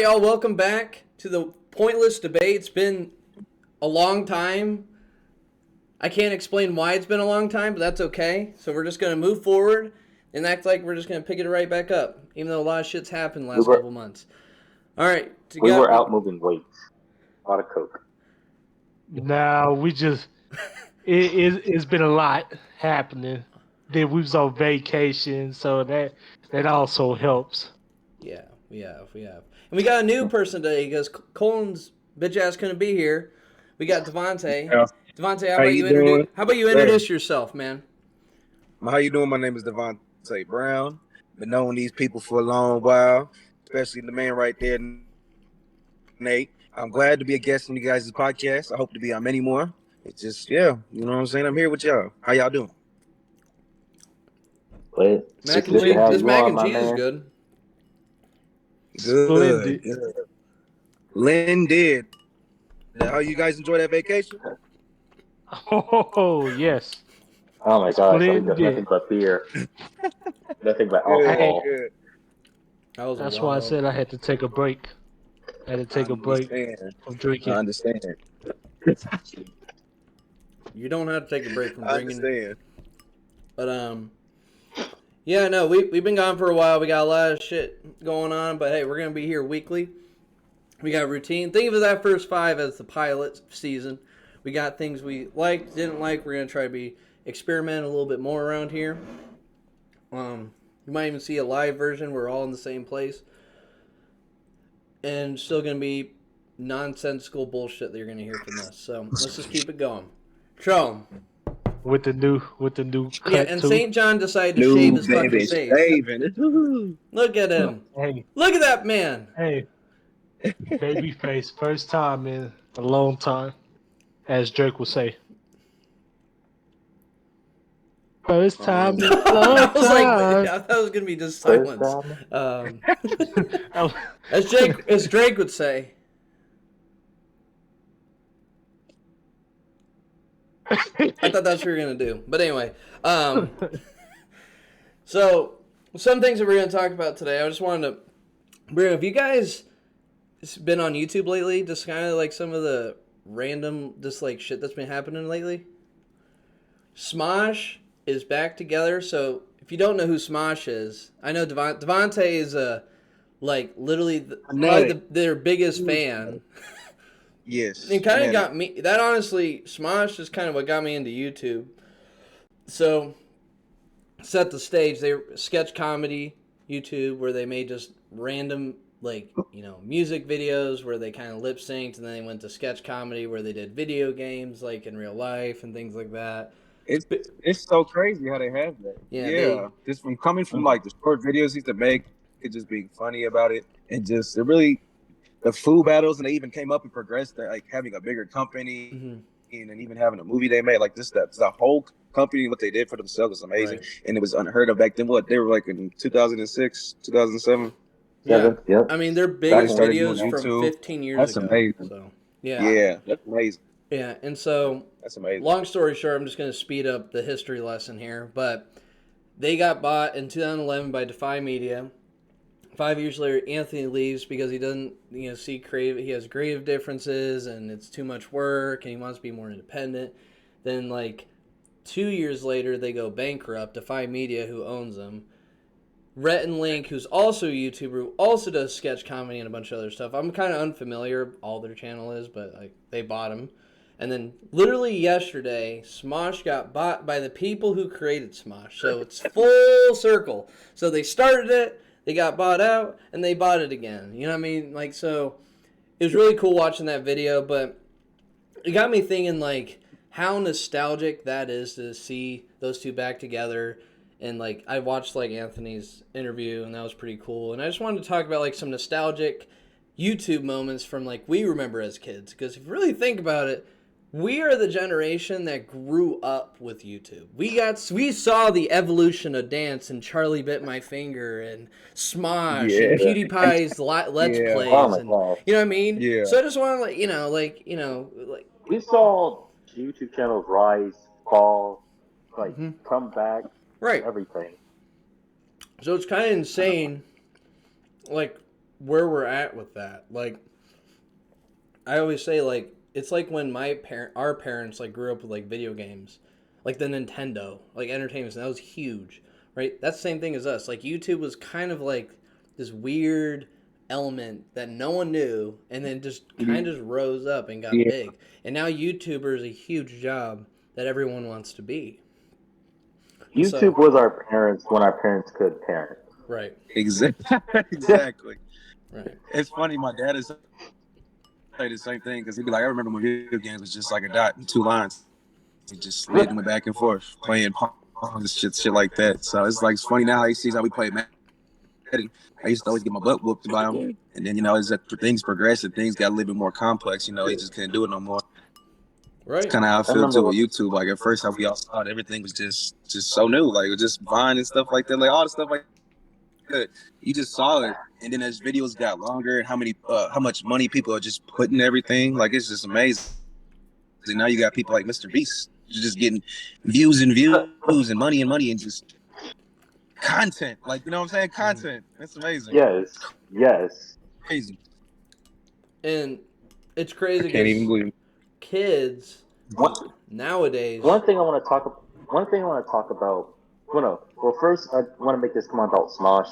right, y'all. Welcome back to the Pointless Debate. It's been a long time. I can't explain why it's been a long time, but that's okay. So we're just going to move forward and act like we're just going to pick it right back up, even though a lot of shit's happened the We last were couple months. All right. we were out moving weights. A lot of coke. No, it's been a lot happening. Then we was on vacation, so that also helps. Yeah, we have. And we got a new person today because Colin's bitch ass couldn't be here. We got Devontae. Yeah. Devontae, How you doing? how about you introduce yourself, man? How you doing? My name is Devontae Brown. Been knowing these people for a long while, especially the man right there, Nate. I'm glad to be a guest on you guys' podcast. I hope to be on many more. It's just, yeah, you know what I'm saying? I'm here with y'all. How y'all doing? But Mac it's and good to cheese. have This you mac on, and my cheese is man. good. Splendid. Good. Lynn did. How you guys enjoy that vacation? Oh yes, Oh my gosh, I got nothing splendid. but beer, nothing but Good, alcohol. good. That was That's why I wild. said I had to take a break. I had to I take a break understand. from I drinking. understand. You don't have to take a break from I drinking. understand. But yeah, no, we've been gone for a while. We got a lot of shit going on, but hey, we're gonna be here weekly. We got a routine. Think of that first 5 as the pilot season. We got things we liked, didn't like. We're gonna try to experiment a little bit more around here. You might even see a live version. We're all in the same place, and still gonna be nonsensical bullshit that you're gonna hear from us. So let's just keep it going. So with the new cut yeah, and too. St. John decided to New shave his fucking baby face. shaving. Look at him. Hey, Look at that man. hey, baby face, first time in a long time, as Drake would say. First time in a I long was like, time. I thought it was gonna be just First silence. time. As Drake would say. I thought that's what you were gonna do, but anyway. So some things that we're gonna talk about today. I just wanted to bring. Have you guys been on YouTube lately? Just kind of like some of the random, just like shit that's been happening lately. Smosh is back together. So if you don't know who Smosh is, I know Devontae is like literally probably their biggest fan. Yes. It kind of got me. That honestly, Smosh is kind of what got me into YouTube. So set the stage. They sketch comedy YouTube where they made just random music videos where they kind of lip synced, and then they went to sketch comedy where they did video games like in real life and things like that. It's so crazy how they have that. Yeah. Just from coming from like the short videos he used to make, it just being funny about it, and just it really the food battles, and they even came up and progressed to like having a bigger company and even having a movie they made like this. That's the whole company. What they did for themselves is amazing, Right. and it was unheard of back then. What they were like in 2006, 2007. Yeah. Yep. I mean, their biggest started doing videos from YouTube. 15 years That's ago. amazing. So yeah. Yeah, that's amazing. Yeah, and so That's amazing. long story short, I'm just going to speed up the history lesson here, but they got bought in 2011 by Defy Media. 5 years later, Anthony leaves because he doesn't, see creative. He has creative differences, and it's too much work, and he wants to be more independent. Then, 2 years later, they go bankrupt. Defy Media, who owns them. Rhett and Link, who's also a YouTuber, who also does sketch comedy and a bunch of other stuff. I'm kind of unfamiliar all their channel is, but they bought him. And then literally yesterday, Smosh got bought by the people who created Smosh. So it's full circle. So they started it, they got bought out, and they bought it again. You know what I mean? So it was really cool watching that video, but it got me thinking how nostalgic that is to see those two back together. And I watched Anthony's interview, and that was pretty cool. And I just wanted to talk about some nostalgic YouTube moments from we remember as kids, because if you really think about it, we are the generation that grew up with YouTube. We saw the evolution of dance and Charlie Bit My Finger and Smosh and PewDiePie's Let's Plays, Oh my and gosh. you know what I mean? Yeah. So I just want to We saw YouTube channels rise, fall, come back, right. everything. So it's kind of insane, where we're at with that. Like, I always say, like, it's like when our parents like grew up with like video games, like the Nintendo, like entertainment. That was huge, right? That's the same thing as us. Like YouTube was kind of like this weird element that no one knew, and then just kind of just rose up and got big. And now YouTuber is a huge job that everyone wants to be. YouTube was our parents when our parents could parent. Right. Exactly. Right. It's funny. My dad is say the same thing because he'd be like, I remember when video games was just like a dot and two lines. He just slid and went back and forth playing pong and shit like that. So it's like it's funny now. He sees how we play Madden. I used to always get my butt whooped by him, and then as that things progressed and things got a little bit more complex, he just couldn't do it no more. Right. It's kind of how I feel too with YouTube. Like at first, how we all thought everything was just so new, like it was just Vine and stuff like that, like all the stuff like that. You just saw it, and then as videos got longer, and how much money people are just putting everything, like it's just amazing. And now you got people like Mr. Beast, just getting views and money and just content, like what I'm saying, content. That's amazing. Yes. Crazy. And it's crazy. I can't even believe kids nowadays. One thing I want to talk about. Well, first I want to make this comment about Smosh.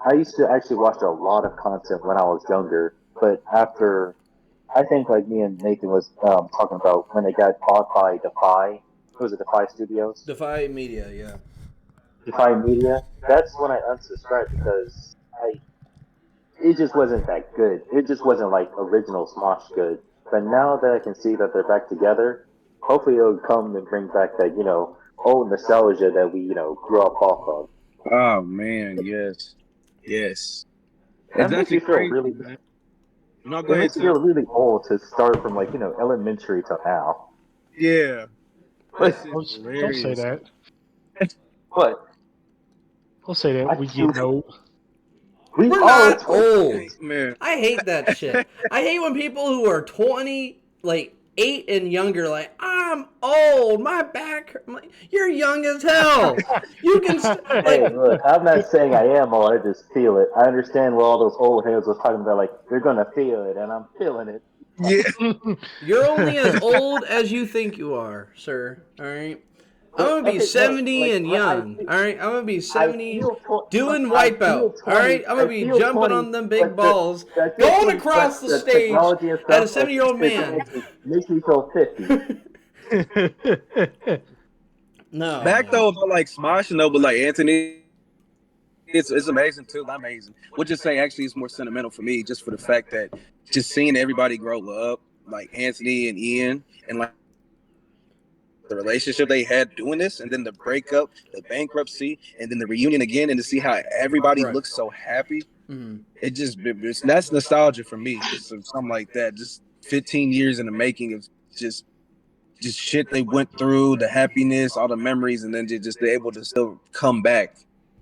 I used to actually watch a lot of content when I was younger, but after, I think like me and Nathan was talking about when they got bought by Defy. Was it Defy Studios? Defy Media, yeah. Defy Media. That's when I unsubscribed because it just wasn't that good. It just wasn't like original Smosh good. But now that I can see that they're back together, hopefully it'll come and bring back that old nostalgia that we grew up off of. Oh man, yes. That makes you feel really. No, it makes you feel really old to start from elementary to now. Yeah. Don't say that. What? Don't say that. We get old. We're not old. Man. I hate that shit. I hate when people who are 20, like 8 and younger, like, I'm old. My back. You're young as hell. You can. Hey, look, I'm not saying I am old. I just feel it. I understand what all those old heads was talking about. Like, you're gonna feel it, and I'm feeling it. Yeah. You're only as old as you think you are, sir. All right. I'm gonna be 70 and young. All right. I'm gonna be 70 doing Wipeout. All right. I'm gonna be jumping on them big balls, going across the stage as a 70-year-old man. Makes me feel 50. No. Back though, about like Smosh, but like Anthony, it's amazing too. Not amazing. We'll just say actually it's more sentimental for me, just for the fact that just seeing everybody grow up, like Anthony and Ian, and like the relationship they had doing this, and then the breakup, the bankruptcy, and then the reunion again, and to see how everybody looks so happy. Mm-hmm. That's nostalgia for me. Just something like that. Just 15 years in the making of just shit they went through, the happiness, all the memories, and then just they're able to still come back,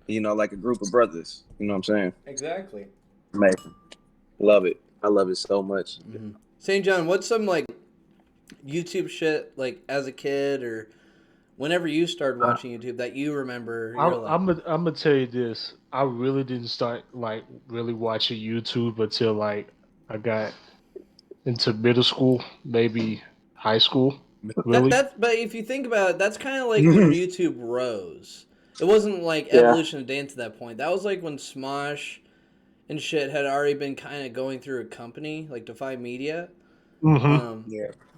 like a group of brothers. You know what I'm saying? Exactly. Amazing. Love it. I love it so much. Mm-hmm. St. John, what's some like YouTube shit like as a kid or whenever you started watching YouTube that you remember? I'm gonna tell you this. I really didn't start like really watching YouTube until like I got into middle school, maybe high school. Really? But if you think about it, that's kind of like when YouTube rose. It wasn't like evolution of dance at that point. That was like when Smosh and shit had already been kind of going through a company like Defy Media. Mm-hmm.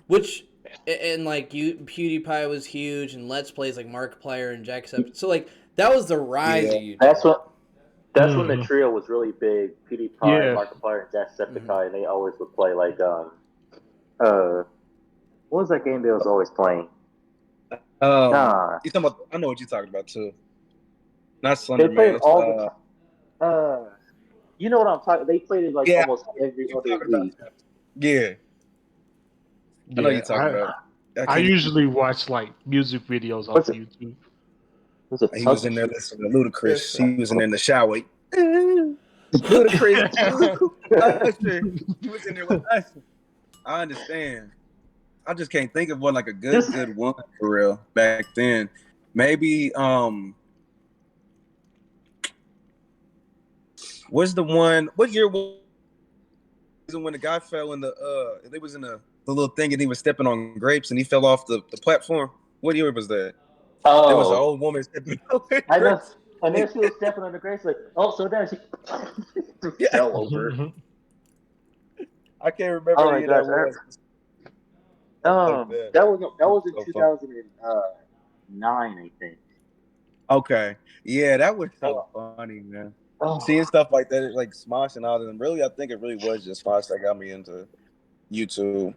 Which and like PewDiePie was huge, and Let's Plays like Markiplier and Jacksepticeye. So like that was the rise of YouTube. That's when the trio was really big. PewDiePie, Markiplier, and Jacksepticeye, and they always would play like what was that game they was always playing? You talking about, I know what you're talking about too. Not Slender They played Man. all the you know what I'm talking. They played it like almost every other week. Yeah. I know what you're talking about. I usually watch like music videos on YouTube. He was in there listening to Ludacris. He was in the shower. Ludacris. He was in there with us. I understand. I just can't think of one like a good one for real back then. Maybe What's the one? What year was it when the guy fell in the? It was in the little thing and he was stepping on grapes and he fell off the platform. What year was that? There was an Oh, old woman stepping on I know. grapes. And then she was stepping on the grace, like, oh, so then she Yeah, fell over. I can't remember Oh what my year gosh. that was. Like that. That was in So fun. 2009, I think. Okay. Yeah, that was so Oh, funny, man. oh, Seeing stuff like that, like Smosh and all of them. Really, I think it really was just Smosh that got me into YouTube.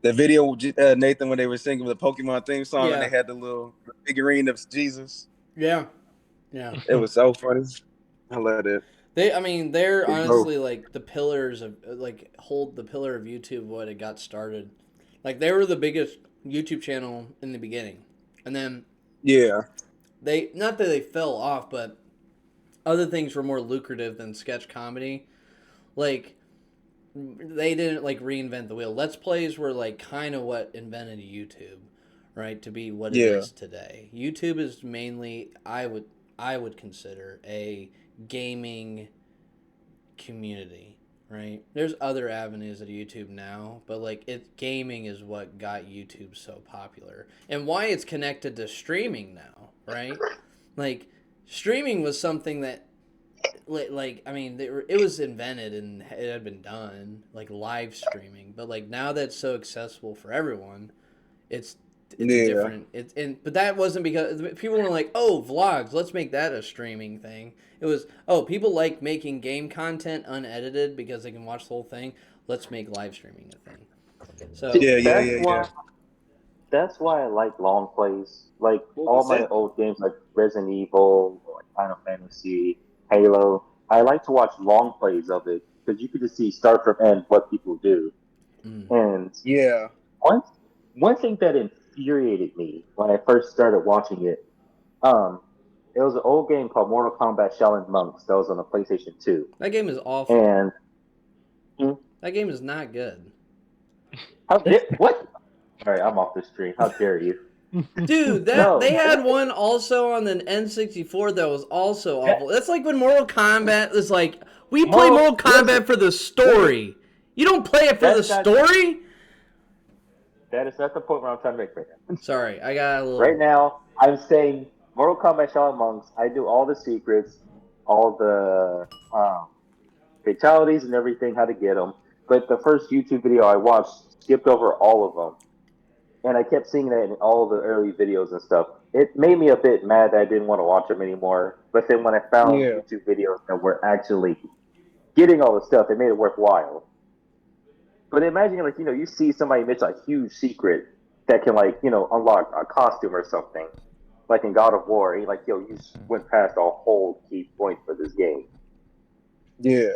The video, Nathan, when they were singing the Pokemon theme song and Yeah. they had the little figurine of Jesus. Yeah. It was so funny. I love it. They're Big move. honestly like the pillars of hold the pillar of YouTube what it got started. Like they were the biggest YouTube channel in the beginning, and then Yeah. they not that they fell off, but other things were more lucrative than sketch comedy. Like they didn't like reinvent the wheel. Let's plays were like kind of what invented YouTube, right? To be what it Yeah. is today. YouTube is mainly I would consider a gaming community, right? There's other avenues of YouTube now, but like gaming is what got YouTube so popular and why it's connected to streaming now, right? Like streaming was something that it was invented and it had been done, like live streaming, but like now that's so accessible for everyone, it's a Yeah. different but that wasn't because people were like, oh, vlogs, let's make that a streaming thing. It was, oh, people like making game content unedited because they can watch the whole thing, let's make live streaming a thing. So see, Yeah. that's why I like long plays. Like What all was my it? old games, like Resident Evil, or like Final Fantasy, Halo. I like to watch long plays of it because you could just see start from end what people do. And Yeah. one one thing that infuriated me when I first started watching it, um, it was an old game called Mortal Kombat Shaolin Monks that was on the PlayStation 2. that game is awful. And That game is not good. what? All right, I'm off the stream. How dare you? Dude, No. they had one also on the N64 that was also awful. That's like when Mortal Kombat is like, we play Mortal Kombat for the story. You don't play it for the That's not- story? That is not the point where I'm trying to make right now. Sorry, I got a little... Right now, I'm saying Mortal Kombat Shaolin Monks, I do all the secrets, all the fatalities and everything, how to get them. But the first YouTube video I watched skipped over all of them. And I kept seeing that in all the early videos and stuff. It made me a bit mad that I didn't want to watch them anymore. But then when I found Yeah. YouTube videos that were actually getting all the stuff, it made it worthwhile. But imagine, like, you see somebody miss a huge secret that can, like, unlock a costume or something. Like in God of War, and like, you just went past a whole key point for this game. Yeah.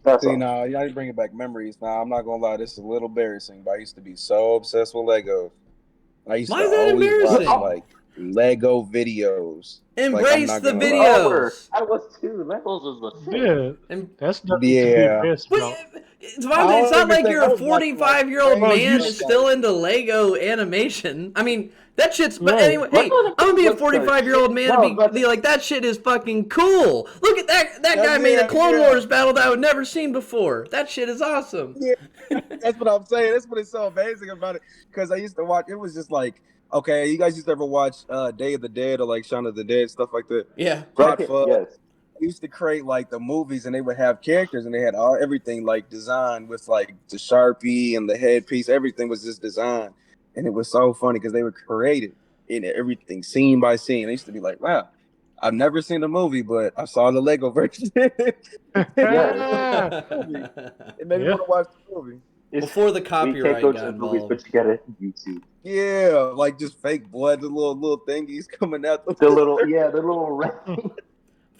That's See, all. now you bringing back memories. Now I'm not gonna lie, this is a little embarrassing, but I used to be so obsessed with Legos. I used Why to is that always watch embarrassing? like Lego videos. Embrace not the gonna lie. videos. I was too. Legos was the shit. Yeah, And, that's nothing to be Yeah. embarrassed but, about. Devontae, it's not like you're a I was watching, 45-year-old Bro, man you that's still into Lego animation. I mean, that shit's... But Right. anyway, hey, I'm going to be a What's the 45-year-old man and No, be like, that shit is fucking cool. Look at that guy made a Clone Wars battle that I would never seen before. That shit is awesome. Yeah, that's what I'm saying. That's what is so amazing about it. Because I used to watch. It was just like, okay, you guys used to ever watch Day of the Dead or like Shaun of the Dead, stuff like that. Yeah. Hot Fuzz. Yes. Used to create like the movies, and they would have characters, and they had everything like designed with like the Sharpie and the headpiece. Everything was just designed, and it was so funny because they were created in everything, scene by scene. I used to be like, wow, I've never seen the movie, but I saw the Lego version. It made me want to watch the movie. Before the We copyright can't go got to the movies, involved. but you gotta YouTube. Yeah, like just fake blood, the little thingies coming out The little red.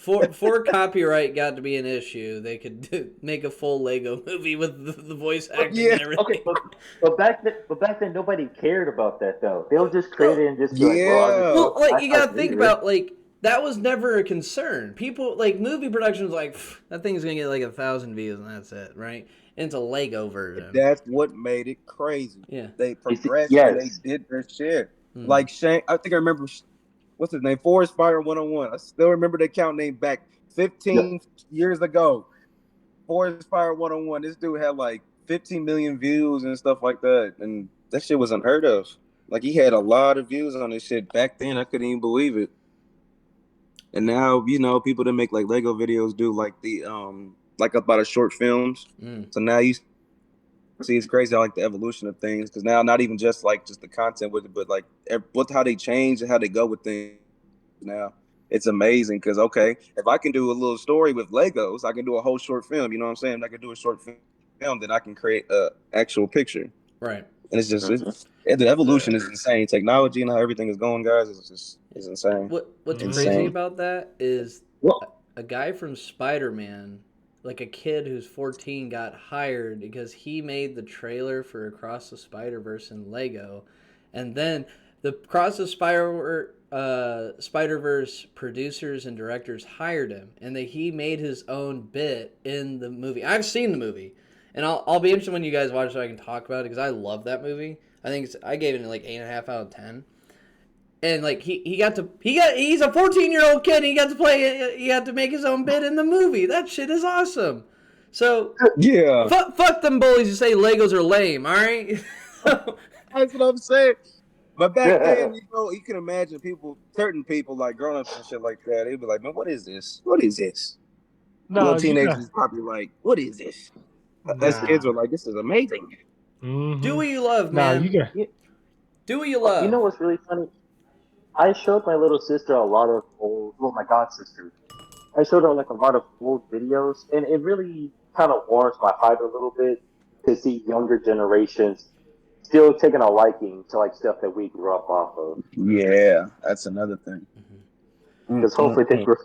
Before copyright got to be an issue, they could make a full Lego movie with the voice acting and everything. Okay, but back then nobody cared about that though. They'll just create it and just be like, Well, like, you gotta I think agree. about, like, that was never a concern. People, like, movie production was like, that thing's gonna get like 1,000 views and that's it, right? And it's a Lego version. That's what made it crazy. Yeah. They progressed Yes. and they did their shit. Hmm. Like Shane, I think I remember what's his name? Forest Fire 101. I still remember the account name back 15 years ago. Forest Fire 101. This dude had like 15 million views and stuff like that. And that shit was unheard of. Like he had a lot of views on this shit back then. I couldn't even believe it. And now, people that make like Lego videos do like the like about a short films. So now you see it's crazy how like the evolution of things, because now not even just the content with it, but like how they change and how they go with things now. It's amazing because okay, if I can do a little story with Legos, I can do a whole short film. You know what I'm saying? I can do a short film, then I can create a actual picture. Right. And it's just the evolution is insane. Technology and how everything is going, guys, is insane. What's insane. crazy about that is a guy from Spider-Man, like a kid who's 14, got hired because he made the trailer for Across the Spider-Verse in Lego, and then the Across the Spider-Verse producers and directors hired him, and he made his own bit in the movie. I've seen the movie, and I'll be interested when you guys watch it so I can talk about it, because I love that movie. I gave it like 8.5 out of 10. And like he's a 14-year-old kid. And he got to make his own bit in the movie. That shit is awesome. So yeah, fuck them bullies who say Legos are lame. All right. That's what I'm saying. But back then, you can imagine certain people like grown-ups and shit like that. They'd be like, "Man, what is this? What is this?" No, little teenagers probably like, "What is this?" Us kids are like, "This is amazing." Mm-hmm. Do what you love, man. Do what you love. You know what's really funny? I showed my little sister a lot of my god sister. I showed her like a lot of old videos, and it really kind of warms my heart a little bit to see younger generations still taking a liking to like stuff that we grew up off of. Yeah, that's another thing. Because hopefully they grew.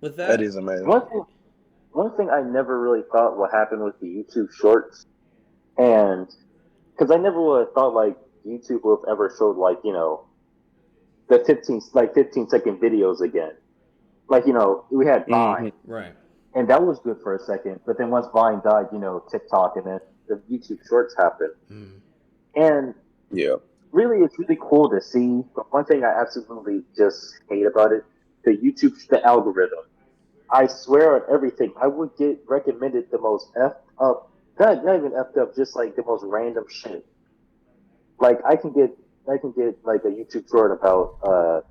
With that, that is amazing. One thing I never really thought would happen with the YouTube Shorts, and because I never would have thought like YouTube would have ever showed like the 15-second videos again. Like we had Vine, right, and that was good for a second. But then once Vine died, TikTok and then the YouTube Shorts happened, and really it's really cool to see. But one thing I absolutely just hate about it, the algorithm. I swear on everything, I would get recommended the most effed up, not even effed up, just like the most random shit. Like I can get like a YouTube short about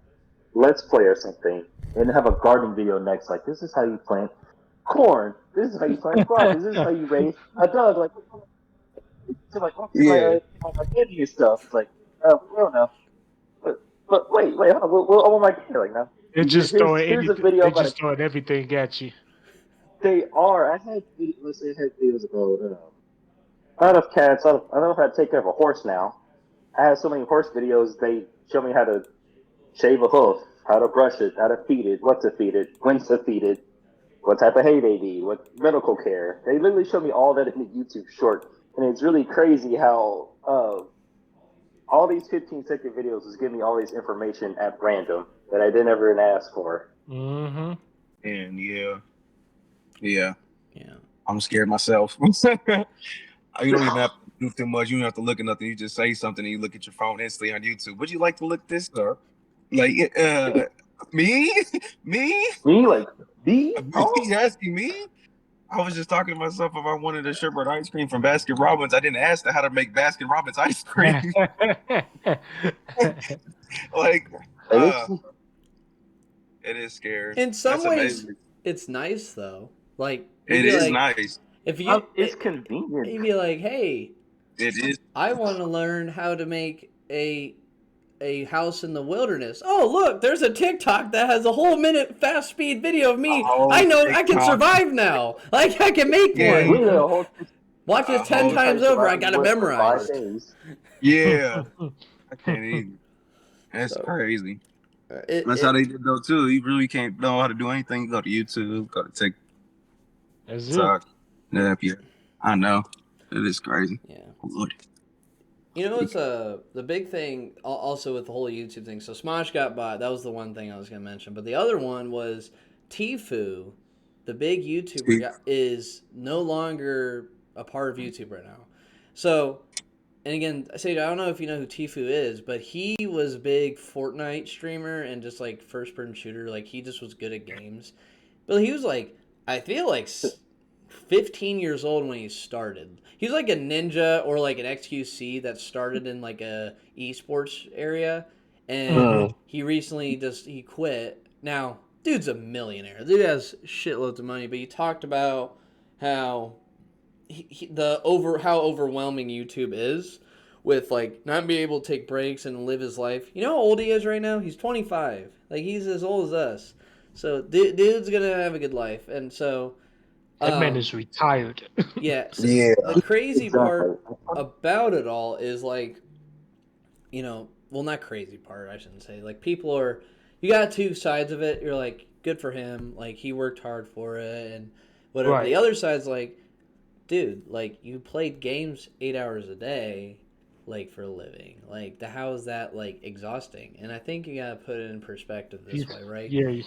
Let's Play or something, and have a gardening video next. Like this is how you plant corn. This is how you plant broccoli. This is how you raise a dog. Like my Indian stuff. It's like I don't know. But wait, hold on. What am I doing? Like now? Here's a video. They just throwing everything at you. They are. I had videos about out of cats. I don't know how to take care of a horse now. I have so many horse videos. They show me how to shave a hoof, how to brush it, how to feed it, what to feed it, when to feed it, what type of hay they need, what medical care. They literally show me all that in the YouTube short, and it's really crazy how all these 15-second videos is giving me all this information at random that I didn't ever ask for. Mm-hmm. And yeah. I'm scared myself. You don't even have to do too much. You don't have to look at nothing. You just say something and you look at your phone instantly on YouTube. Would you like to look this up? Like, me? Like, me? He's asking me? I was just talking to myself if I wanted a sherbet ice cream from Baskin Robbins. I didn't ask how to make Baskin Robbins ice cream. It is scary. In some ways, it's nice though. Like it is nice. If you, it's convenient. You'd be like, hey, it is. I want to learn how to make a house in the wilderness. Oh, look, there's a TikTok that has a whole minute fast speed video of me. I know TikTok. I can survive now. Like I can make one. Watch it 10 times over. I got it memorized. Yeah. I can't even. That's crazy. That's how they did though too. You really can't know how to do anything. Go to YouTube. Go to TikTok. Yeah, I know. It is crazy. Yeah. Lord. You know, it's the big thing also with the whole YouTube thing. So Smosh got bought. That was the one thing I was going to mention. But the other one was Tfue, the big YouTuber, is no longer a part of YouTube right now. So and again, Sage, I don't know if you know who Tifu is, but he was a big Fortnite streamer and just like first person shooter. Like he just was good at games. But he was like, I feel like 15 years old when he started. He was like a ninja or like an XQC that started in like a esports area, and Mm-hmm. he recently he quit. Now, dude's a millionaire. Dude has shitloads of money, but he talked about how how overwhelming YouTube is with like not being able to take breaks and live his life. You know how old he is right now? He's 25. Like he's as old as us. So dude's gonna have a good life, and so That man um, is retired. yeah. So Yeah. the crazy Exactly. part about it all is like, well, not crazy part. I shouldn't say. Like people are, you got two sides of it. You're like, good for him. Like he worked hard for it and whatever. But the Right. other side's like, dude, like you played games 8 hours a day, like for a living. Like how is that like exhausting? And I think you gotta put it in perspective this way, right? Yeah.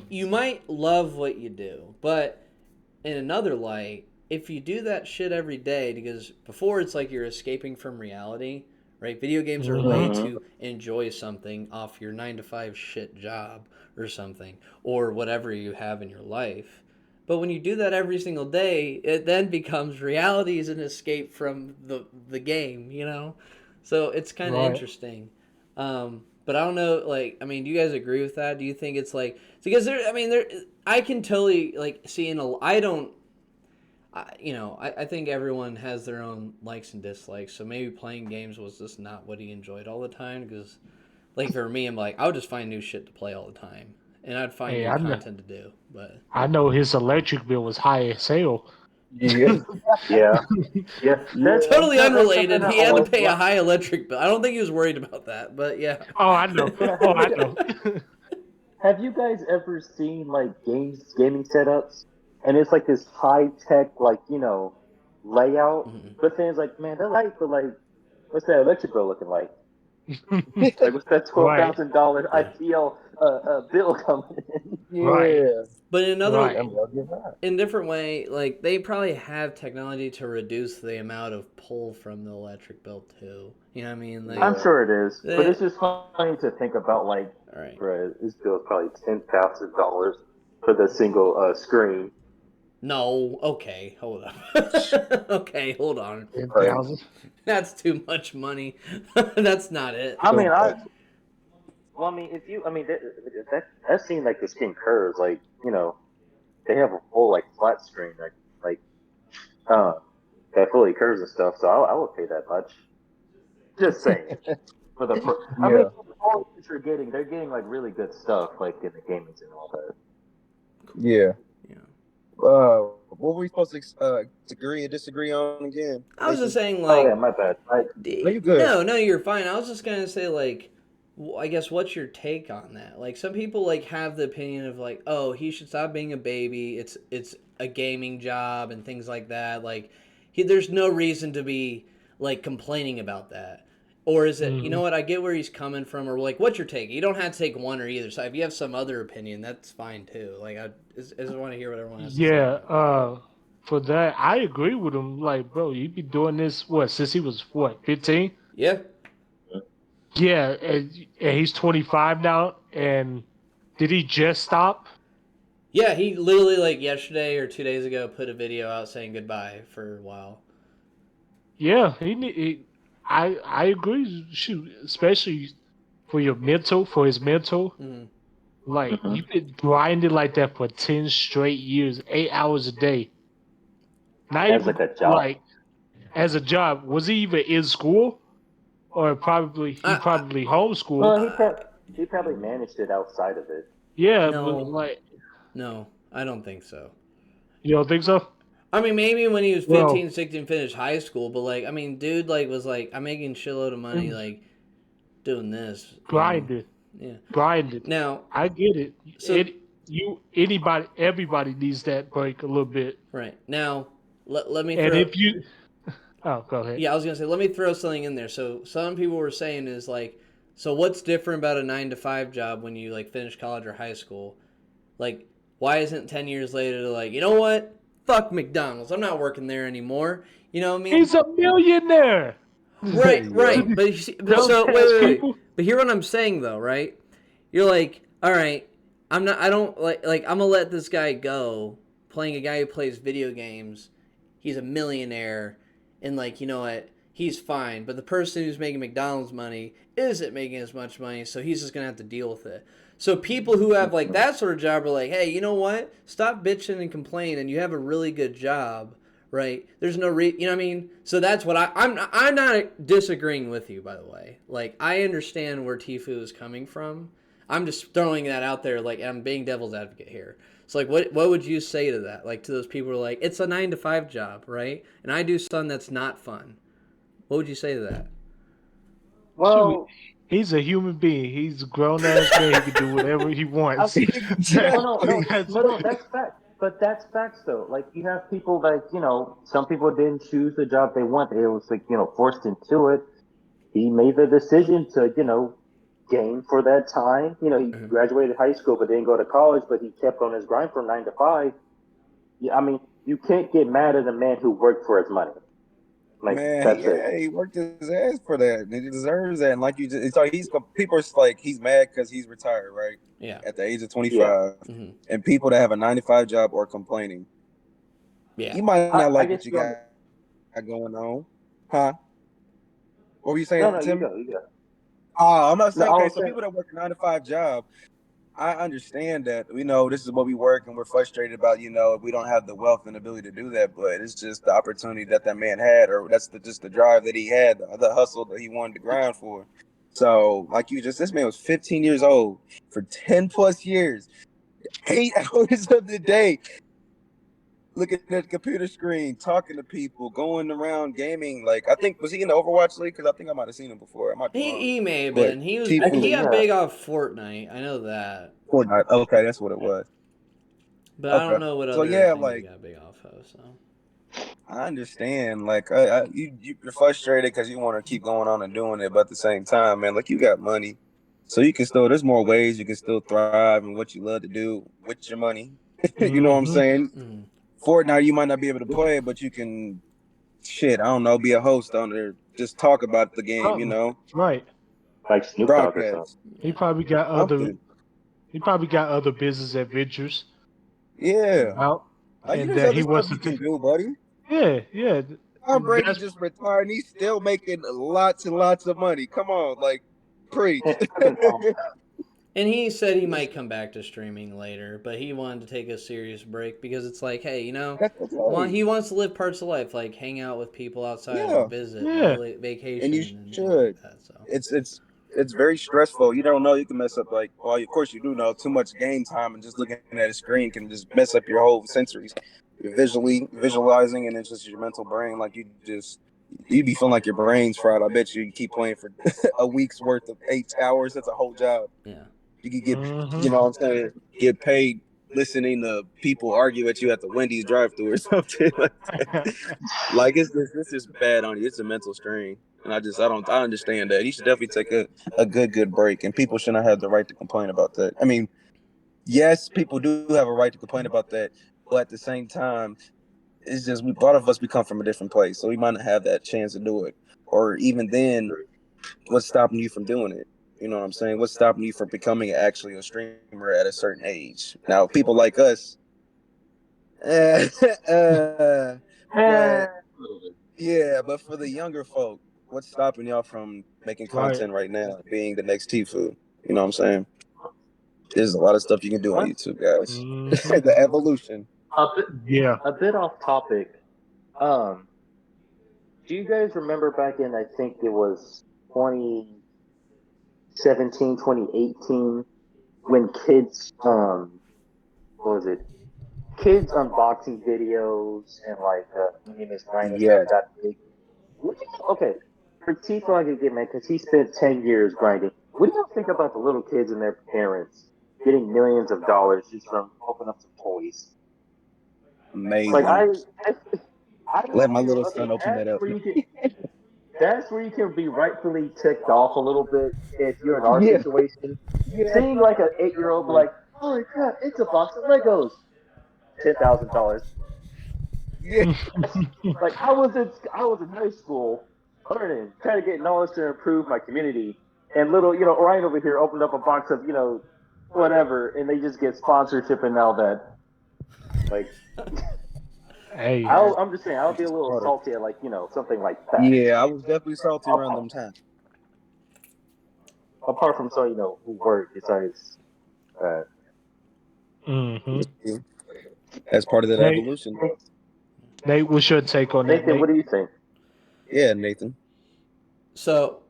You might love what you do, but in another light, if you do that shit every day, because before it's like you're escaping from reality, right? Video games are a way Mm-hmm. Mm-hmm. to enjoy something off your 9 to 5 shit job or something, or whatever you have in your life. But when you do that every single day, it then becomes reality is an escape from the game, you know? So it's kind of Right. interesting. But I don't know, like, I mean, do you guys agree with that? Do you think it's like, because there, I mean, there, I can totally like seeing a. I don't. I think everyone has their own likes and dislikes. So maybe playing games was just not what he enjoyed all the time. Because, like for me, I'm like I would just find new shit to play all the time, and I'd find Hey, new I know. content to do. But I know his electric bill was high as hell. Yeah. Yeah. Yeah. That's totally that's something unrelated. that He had to always. pay a high electric bill. I don't think he was worried about that. But yeah. Oh, I know. Yeah. Oh, I know. Have you guys ever seen like gaming setups, and it's like this high tech like layout, Mhm. but then it's like, man, that light, but like, what's that electric bill looking like? Like, what's that twelve Right. thousand dollar Yeah. IPL bill coming in? Right. Yeah. But in another Right. I'll give that. in a different way, like they probably have technology to reduce the amount of pull from the electric bill too. You know what I mean? Like, I'm sure it is, but they, it's just funny to think about like, all right. bruh, this bill is probably $10,000 for the single screen. No, okay, hold on. Okay, hold on. 10,000. That's too much money. That's not it. I mean, So, well, I mean, if you, I mean, that seemed like the skin curves, like they have a full like flat screen, like uh, that fully curves and stuff. So I would pay that much. Just saying for the. I mean, yeah. for all that you're getting, they're getting like really good stuff, like in the gaming and all that. Yeah. Yeah. What were we supposed to agree and disagree on again? I was just Mason? saying, Oh yeah, like, my bad. No, you good. no, you're fine. I was just gonna say, like, I guess what's your take on that? Like, some people like have the opinion of like, oh, he should stop being a baby. It's a gaming job and things like that. Like, there's no reason to be like complaining about that. Or is it, you Hmm. know what? I get where he's coming from. Or like, what's your take? You don't have to take one or either side. If you have some other opinion, that's fine too. Like, I just want to hear what everyone has to say. Yeah. For that, I agree with him. Like, bro, you be doing this what since he was what 15? Yeah. Yeah, and he's 25 now. And did he just stop? Yeah, he literally like yesterday or 2 days ago put a video out saying goodbye for a while. Yeah, I agree. Shoot, especially for your mental, for his mental. Mm-hmm. Like hmm you've been grinding like that for 10 straight years, 8 hours a day. Not As even like a job. like as a job. Was he even in school? Or he I, probably homeschooled. Well, I he probably managed it outside of it. Yeah, but no, like no, I don't think so. you don't think so? I mean, maybe when he was Well, 15, 16, finished high school, but like, I mean, dude, like, was like, I'm making shitload of money, like, doing this, grinded. Yeah. Grinded. Now, I get it. so, Everybody needs that break a little bit. right. Now, let me And throw, if you oh, go ahead. yeah, I was going to say, let me throw something in there. So, some people were saying is like, so what's different about a 9 to 5 job when you, like, finish college or high school? Like, why isn't 10 years later, like, you know what? Fuck McDonald's. I'm not working there anymore. You know what I mean? He's a millionaire. Right, right. To But, you see, but those so past wait. people, But hear what I'm saying though, right? You're like, all right, I'm not. I don't like. I'm gonna let this guy go. Playing a guy who plays video games, he's a millionaire, and like you know what, he's fine. But the person who's making McDonald's money isn't making as much money, so he's just gonna have to deal with it. So people who have like that sort of job are like, hey, you know what? Stop bitching and complaining. You have a really good job, right? There's no you know what I mean. So that's what I'm not disagreeing with you, by the way. Like I understand where Tifu is coming from. I'm just throwing that out there. Like I'm being devil's advocate here. So like, what would you say to that? Like to those people who are like, it's a 9 to 5 job, right? And I do something that's not fun. What would you say to that? shoot, Well, he's a human being. He's a grown ass man. He can do whatever he I, wants. well, no, that's fact. But that's facts though. Like you have people like some people didn't choose the job they want. They was like forced into it. He made the decision to game for that time. He Mhm. graduated high school but didn't go to college, but he kept on his grind from 9 to 5. Yeah, I mean, you can't get mad at a man who worked for his money. Like Man, that's it. he worked his ass for that. And he deserves that. And like you just, so people are like he's mad because he's retired, right? Yeah. At the age of Yeah. 25, Mm-hmm. and people that have a 9 to 5 job are complaining. Yeah. You might not I like guess what you you got going on, huh? What were you no, saying, you Tim? go, you go. Oh, I'm not No, saying I okay. was So saying, people that work a 9 to 5 job, I understand that. We know this is what we work, and we're frustrated about. We don't have the wealth and ability to do that, but it's just the opportunity that man had, or that's just the drive that he had, the hustle that he wanted to grind for. So, like this man was 15 years old for 10 plus years, 8 hours of the day, looking at the computer screen, talking to people, going around gaming. Like I think was he in the Overwatch League? Because I think I might have seen him before. I might be wrong, He may have but been. He was he actually, Tifu, got yeah. big off Fortnite. I know that, Fortnite. Okay, that's what it was. but I don't Okay, know what so other yeah, things he like. got big off of. So I understand. Like, you're frustrated because you want to keep going on and doing it, but at the same time, man, like you got money, so you can still. There's more ways you can still thrive in what you love to do with your money. You know what I'm hmm saying? mm. Fortnite, you might not be able to play it, but you can, shit, I don't know, be a host on there, just talk about the game. something, right? Like Snoop Dogg or something. Broadcast He Yeah. probably got other. something. He probably got other business adventures Yeah, out, like and there's that other he stuff wants to you can take. do, buddy. Yeah, yeah. Tom Brady That's just retired, and he's still making lots and lots of money. Come on, like, preach. And he said he might come back to streaming later, but he wanted to take a serious break because it's like, hey, That's okay. he wants to live parts of life, like hang out with people outside Yeah, and visit, yeah. vacation and you and things like should. that. So It's very stressful. You don't know you can mess up like well, of course you do know too much game time and just looking at a screen can just mess up your whole sensories. You're visualizing and it's just your mental brain. Like you be feeling like your brain's fried. I bet you keep playing for a week's worth of 8 hours. That's a whole job. yeah, You could get, hmm you know what I'm saying, get paid listening to people argue at you at the Wendy's drive-thru or something like that. Like it's just bad on you. It's a mental strain, and I understand that. You should definitely take a good break, and people should not have the right to complain about that. I mean, yes, people do have a right to complain about that, but at the same time, it's just a lot of us we come from a different place, so we might not have that chance to do it, or even then, what's stopping you from doing it? You know what I'm saying? What's stopping you from becoming actually a streamer at a certain age? Now, people like us, Eh, but yeah, but for the younger folk, what's stopping y'all from making Right. content right now, being the next Tifu? You know what I'm saying? There's a lot of stuff you can do on one, YouTube, guys. hmm The evolution. a bit, Yeah. a bit off topic. Um, do you guys remember back in I think it was 2017, 2018, when kids what was it? Kids unboxing videos and like my name is Ryan and stuff Yes. got big. Okay, for Tifa I could get mad because he spent 10 years grinding. What do you think about the little kids and their parents getting millions of dollars just from opening up some toys? Like Amazing. I Let don't my feel little okay. son open that up. That's where you can be rightfully ticked off a little bit if you're in our Yeah. situation. Yeah. Seeing like an 8-year-old be like, "Holy crap, it's a box of Legos, $10,000." Yeah. Like I was in high school learning, trying to get knowledge to improve my community. And little, Orion over here opened up a box of, whatever, and they just get sponsorship and all that. Like, Hey, I'm just saying, I'll be a little salty at something like that. Yeah, I was definitely salty around them times. Apart from who work besides that. hmm That's part of that Nate, evolution. Nate, what's your take on that, Nathan, Nate? what do you think? Yeah, Nathan. So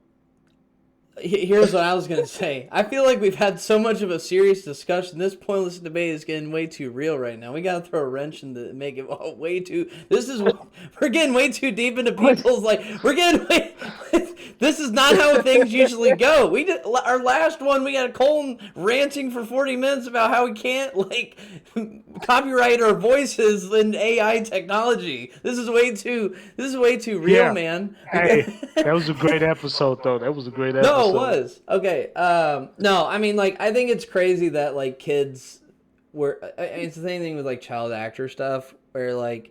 here's what I was gonna say. I feel like we've had so much of a serious discussion. This pointless debate is getting way too real right now. We gotta throw a wrench in to make it way too. We're getting way too deep into people's we're getting way. This is not how things usually go. We did our last one. We got Colton ranting for 40 minutes about how we can't copyright our voices in AI technology. This is way too real, Yeah. man. Hey, that was a great episode, though. That was a great episode. No, it was. Okay. No, I mean, I think it's crazy that, kids were... It's the same thing with, child actor stuff, where,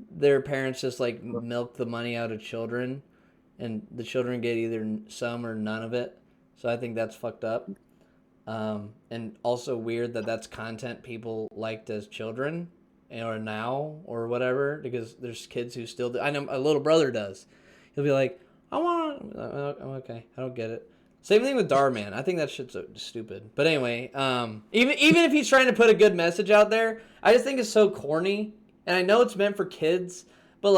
their parents just, milk the money out of children, and the children get either some or none of it. So I think that's fucked up. And also weird that that's content people liked as children, or now, or whatever, because there's kids who still do. I know my little brother does. He'll be like, I want... okay, I don't get it. Same thing with Darman. I think that shit's so stupid. But anyway, even if he's trying to put a good message out there, I just think it's so corny. And I know it's meant for kids, but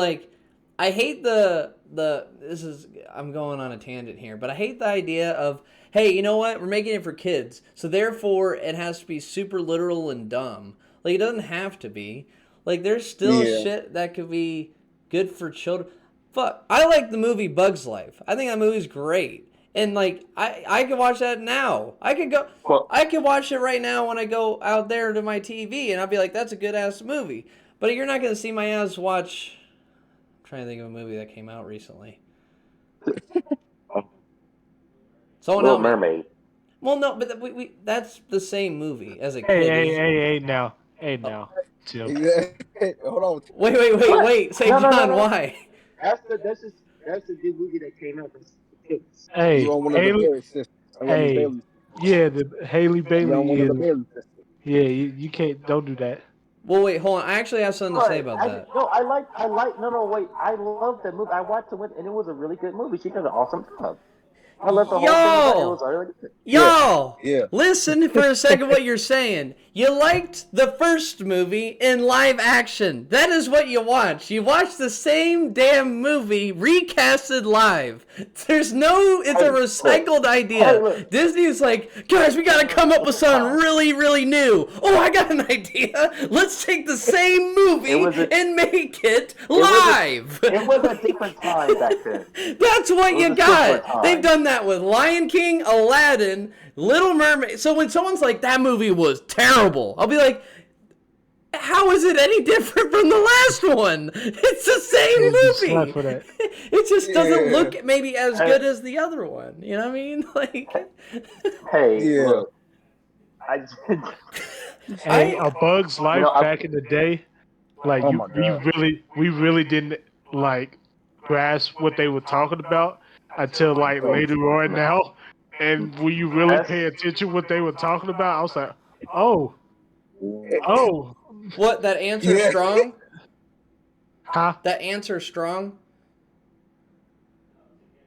I hate I'm going on a tangent here, but I hate the idea of, hey, you know what? We're making it for kids, so therefore it has to be super literal and dumb. It doesn't have to be. There's still shit that could be good for children. Fuck, I like the movie Bug's Life. I think that movie's great. And I could watch that now. I could watch it right now when I go out there to my TV, and I'll be like, that's a good ass movie. But you're not gonna see my ass watch. I'm trying to think of a movie that came out recently. Little Mermaid. Well, no, but that's the same movie as a kid. Hey, now, Tim. Hold on. Wait. Say, John, no. why? That's the good movie that came out for kids. Hey, You on one of the Bailey sisters. hey, yeah, the Haley Bailey You on one of the is. Bailey sisters. Yeah, you can't. Don't do that. Well, wait, hold on. I actually have something to say about that. No, wait. I love that movie. I watched it and it was a really good movie. She did an awesome job. I love the whole thing. It was already good. Y'all, Yeah. listen for a second what you're saying. You liked the first movie in live action. That is what you watch. You watch the same damn movie recasted live. It's a recycled idea. Hey, look. Disney's like, guys, we gotta come up with something really, really new. Oh, I got an idea. Let's take the same movie and make it live. It was a different time back then. That's what you got. time. They've done that with Lion King, Aladdin, Little Mermaid. So when someone's like, that movie was terrible, I'll be like, how is it any different from the last one? It's the same movie. For that. It just doesn't look maybe as good as the other one. You know what I mean? Hey, look. A Bug's Life back in the day, we really didn't grasp what they were talking about until later on now. And when you really pay attention what they were talking about, I was like, oh. What, that answer strong? Huh? That answer strong?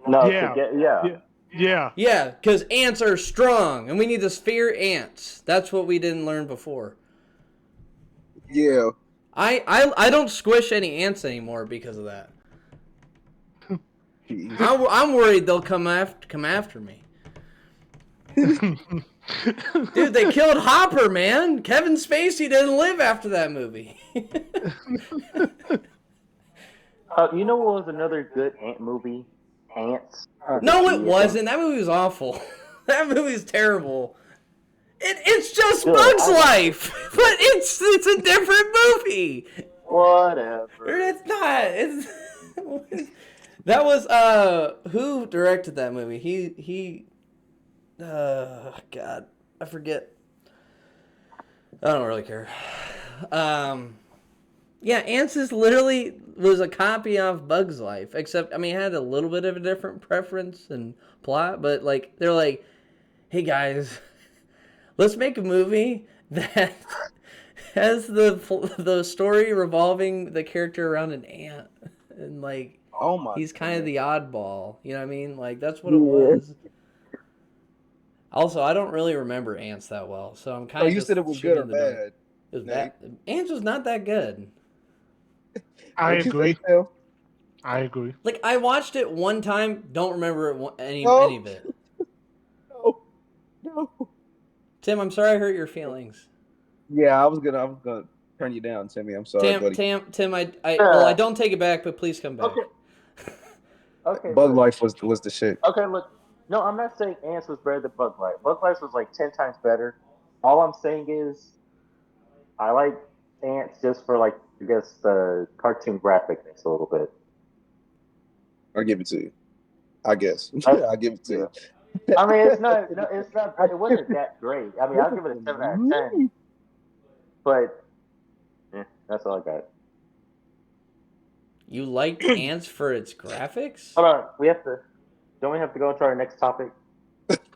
No, Yeah. Yeah, because ants are strong, and we need to fear ants. That's what we didn't learn before. Yeah. I don't squish any ants anymore because of that. I'm worried they'll come after me. Dude, they killed Hopper, man. Kevin Spacey didn't live after that movie. You know what was another good ant movie? Ants. No, it wasn't. That movie was awful. That movie's terrible. It's just Bug's Life, but it's a different movie. Whatever. It's not. That was who directed that movie? He God, I forget. I don't really care. Yeah, Ants is literally was a copy of Bug's Life, except it had a little bit of a different preference and plot, but like they're like, hey guys, let's make a movie that has the story revolving the character around an ant, and like Oh my he's kind of goodness. the oddball. You know what I mean? Like that's what it Yeah. was. Also, I don't really remember Ants that well, so I'm kind So of you just said it was shooting good or in the dark. bad, It was bad. Nate? Ants was not that good. I What you say, agree. Phil? I agree. Like I watched it one time, don't remember any No, of it. no, no. Tim, I'm sorry I hurt your feelings. Yeah, I was gonna turn you down, Timmy. I'm sorry, buddy. Tim, I don't take it back, but please come back. Okay. Okay. Bug Look. Life was the shit. Okay. Look. No, I'm not saying Ants was better than Bug Life. Bug Life was like 10 times better. All I'm saying is I like Ants just for like I guess the cartoon graphicness a little bit. I'll give it to you. I guess. I, I'll give it to yeah. you. I mean, it's not. No, it's not. It wasn't that great. I mean, I'll give it a 7 out of 10. But that's all I got. You liked Ants for its graphics? Hold on. Don't we have to go into our next topic?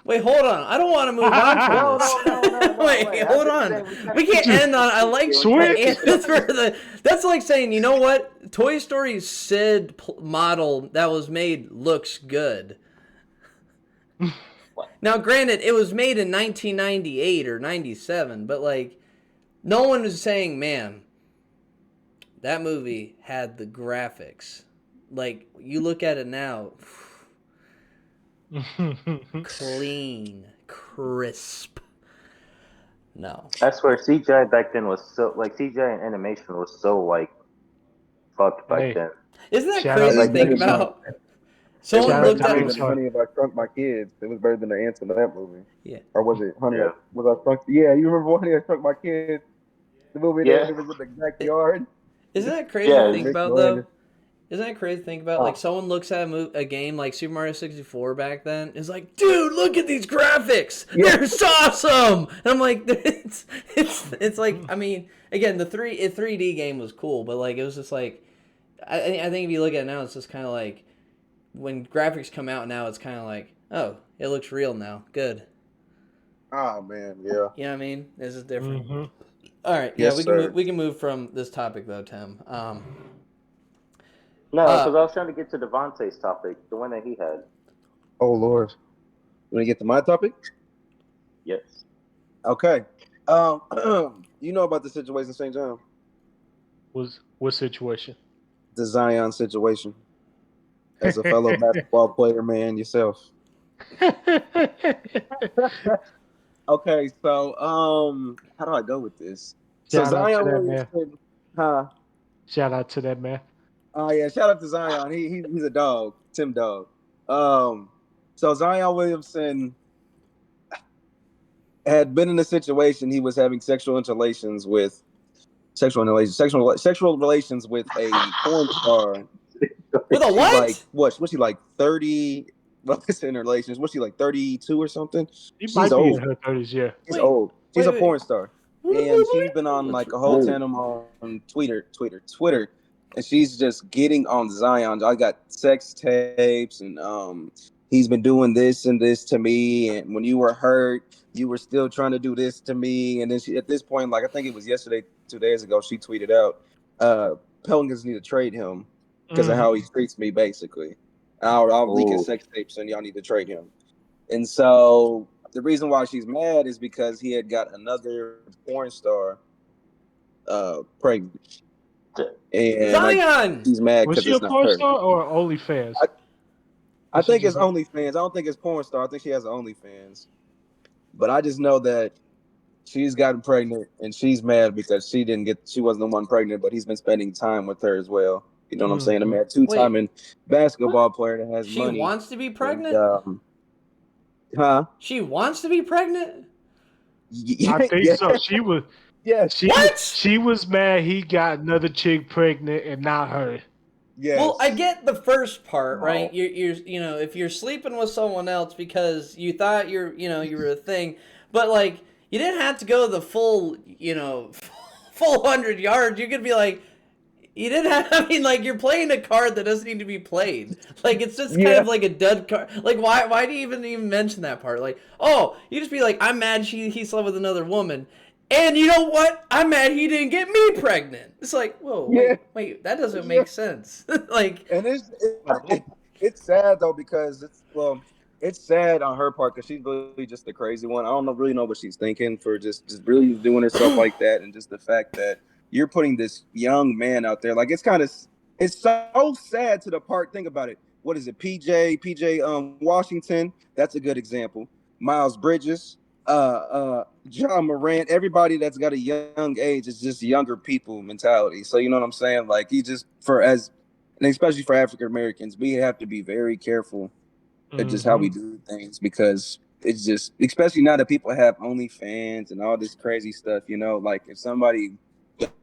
Wait, hold on. I don't want to move on from No, this. no. Wait, hold on. We can't end on. I like Switch. Ants for the. That's like saying, you know what? Toy Story's Sid model that was made looks good. Now, granted, it was made in 1998 or 97, but like, no one was saying, man, that movie had the graphics. Like, you look at it now, clean, crisp. No. I swear, CGI back then was so like CGI and animation was so like fucked back Hey. then. Isn't that Shout crazy out to to think Pixar. about? Someone Shout out looked to at Pixar. than Honey If I Shrunk My Kids. It was better than the ants in that movie. Yeah. Or was it Honey? Yeah. Was I Shrunk? Yeah, you remember Honey I Shrunk My Kids? The movie Yeah. that was in the backyard. Isn't that crazy Yeah, to think Nick about, Moran. though? Isn't that crazy to think about? Like, someone looks at a game like Super Mario 64 back then, is like, dude, look at these graphics! Yeah. They're awesome! And I'm like, it's like, I mean, again, the 3D game was cool, but like, it was just like, I think if you look at it now, it's just kind of like, when graphics come out now, it's kind of like, oh, it looks real now. Good. Oh man, yeah. You know what I mean? This is different. Mm-hmm. All right, Yes, yeah, sir. we can move from this topic though, Tim. No, because I was trying to get to Devontae's topic, the one that he had. Oh Lord. You want to get to my topic? Yes. Okay. You know about the situation, St. John? What situation? The Zion situation. As a fellow basketball player, man, yourself. Okay, so how do I go with this? So Shout out to Zion that Williamson, huh? Shout out to that man. Oh yeah, shout out to Zion. He's a dog, Tim Dog. So Zion Williamson had been in a situation he was having sexual relations with a porn star. With a what? Like what? Was she like 30? Well, it's in relations. Was she like 32 or something? He She's might be old. in her 30s, yeah. She's Wait, old. She's a wait. porn star, and she's been on like a whole tandem on Twitter, and she's just getting on Zion. I got sex tapes, and he's been doing this and this to me, and when you were hurt, you were still trying to do this to me, and then she, at this point, like I think it was yesterday, 2 days ago, she tweeted out, Pelicans need to trade him because of how he treats me, basically. I'll leak his sex tapes, and y'all need to trade him. And so the reason why she's mad is because he had got another porn star pregnant. And Zion! like, she's mad Was because she a it's not porn her. star or OnlyFans? I think it's OnlyFans. I don't think it's porn star. I think she has OnlyFans. But I just know that she's gotten pregnant and she's mad because she wasn't the one pregnant, but he's been spending time with her as well. You know what I'm saying? I mean, a two-time basketball player that has She money. wants to be pregnant? And, huh? She wants to be pregnant? I think so. She was. Yeah. She was mad he got another chick pregnant and not her. Yes. Well, I get the first part, No. right? You're if you're sleeping with someone else because you thought you were a thing, but like you didn't have to go the full 100 yards. You could be like, You didn't have. I mean, like you're playing a card that doesn't need to be played. Like it's just kind Yeah. of like a dud card. Like why do you even mention that part? Like oh, you just be like I'm mad he slept with another woman, and you know what? I'm mad he didn't get me pregnant. It's like whoa Yeah. wait that doesn't Yeah. make sense. Like And it's sad though because it's sad on her part because she's really just a crazy one. I don't really know what she's thinking for just really doing herself like that, and just the fact that you're putting this young man out there. Like it's so sad to the part. Think about it. What is it? PJ Washington. That's a good example. Miles Bridges, John Morant. Everybody that's got a young age is just younger people mentality. So you know what I'm saying? Like he just and especially for African Americans, we have to be very careful at just how we do things because it's just, especially now that people have OnlyFans and all this crazy stuff, like if somebody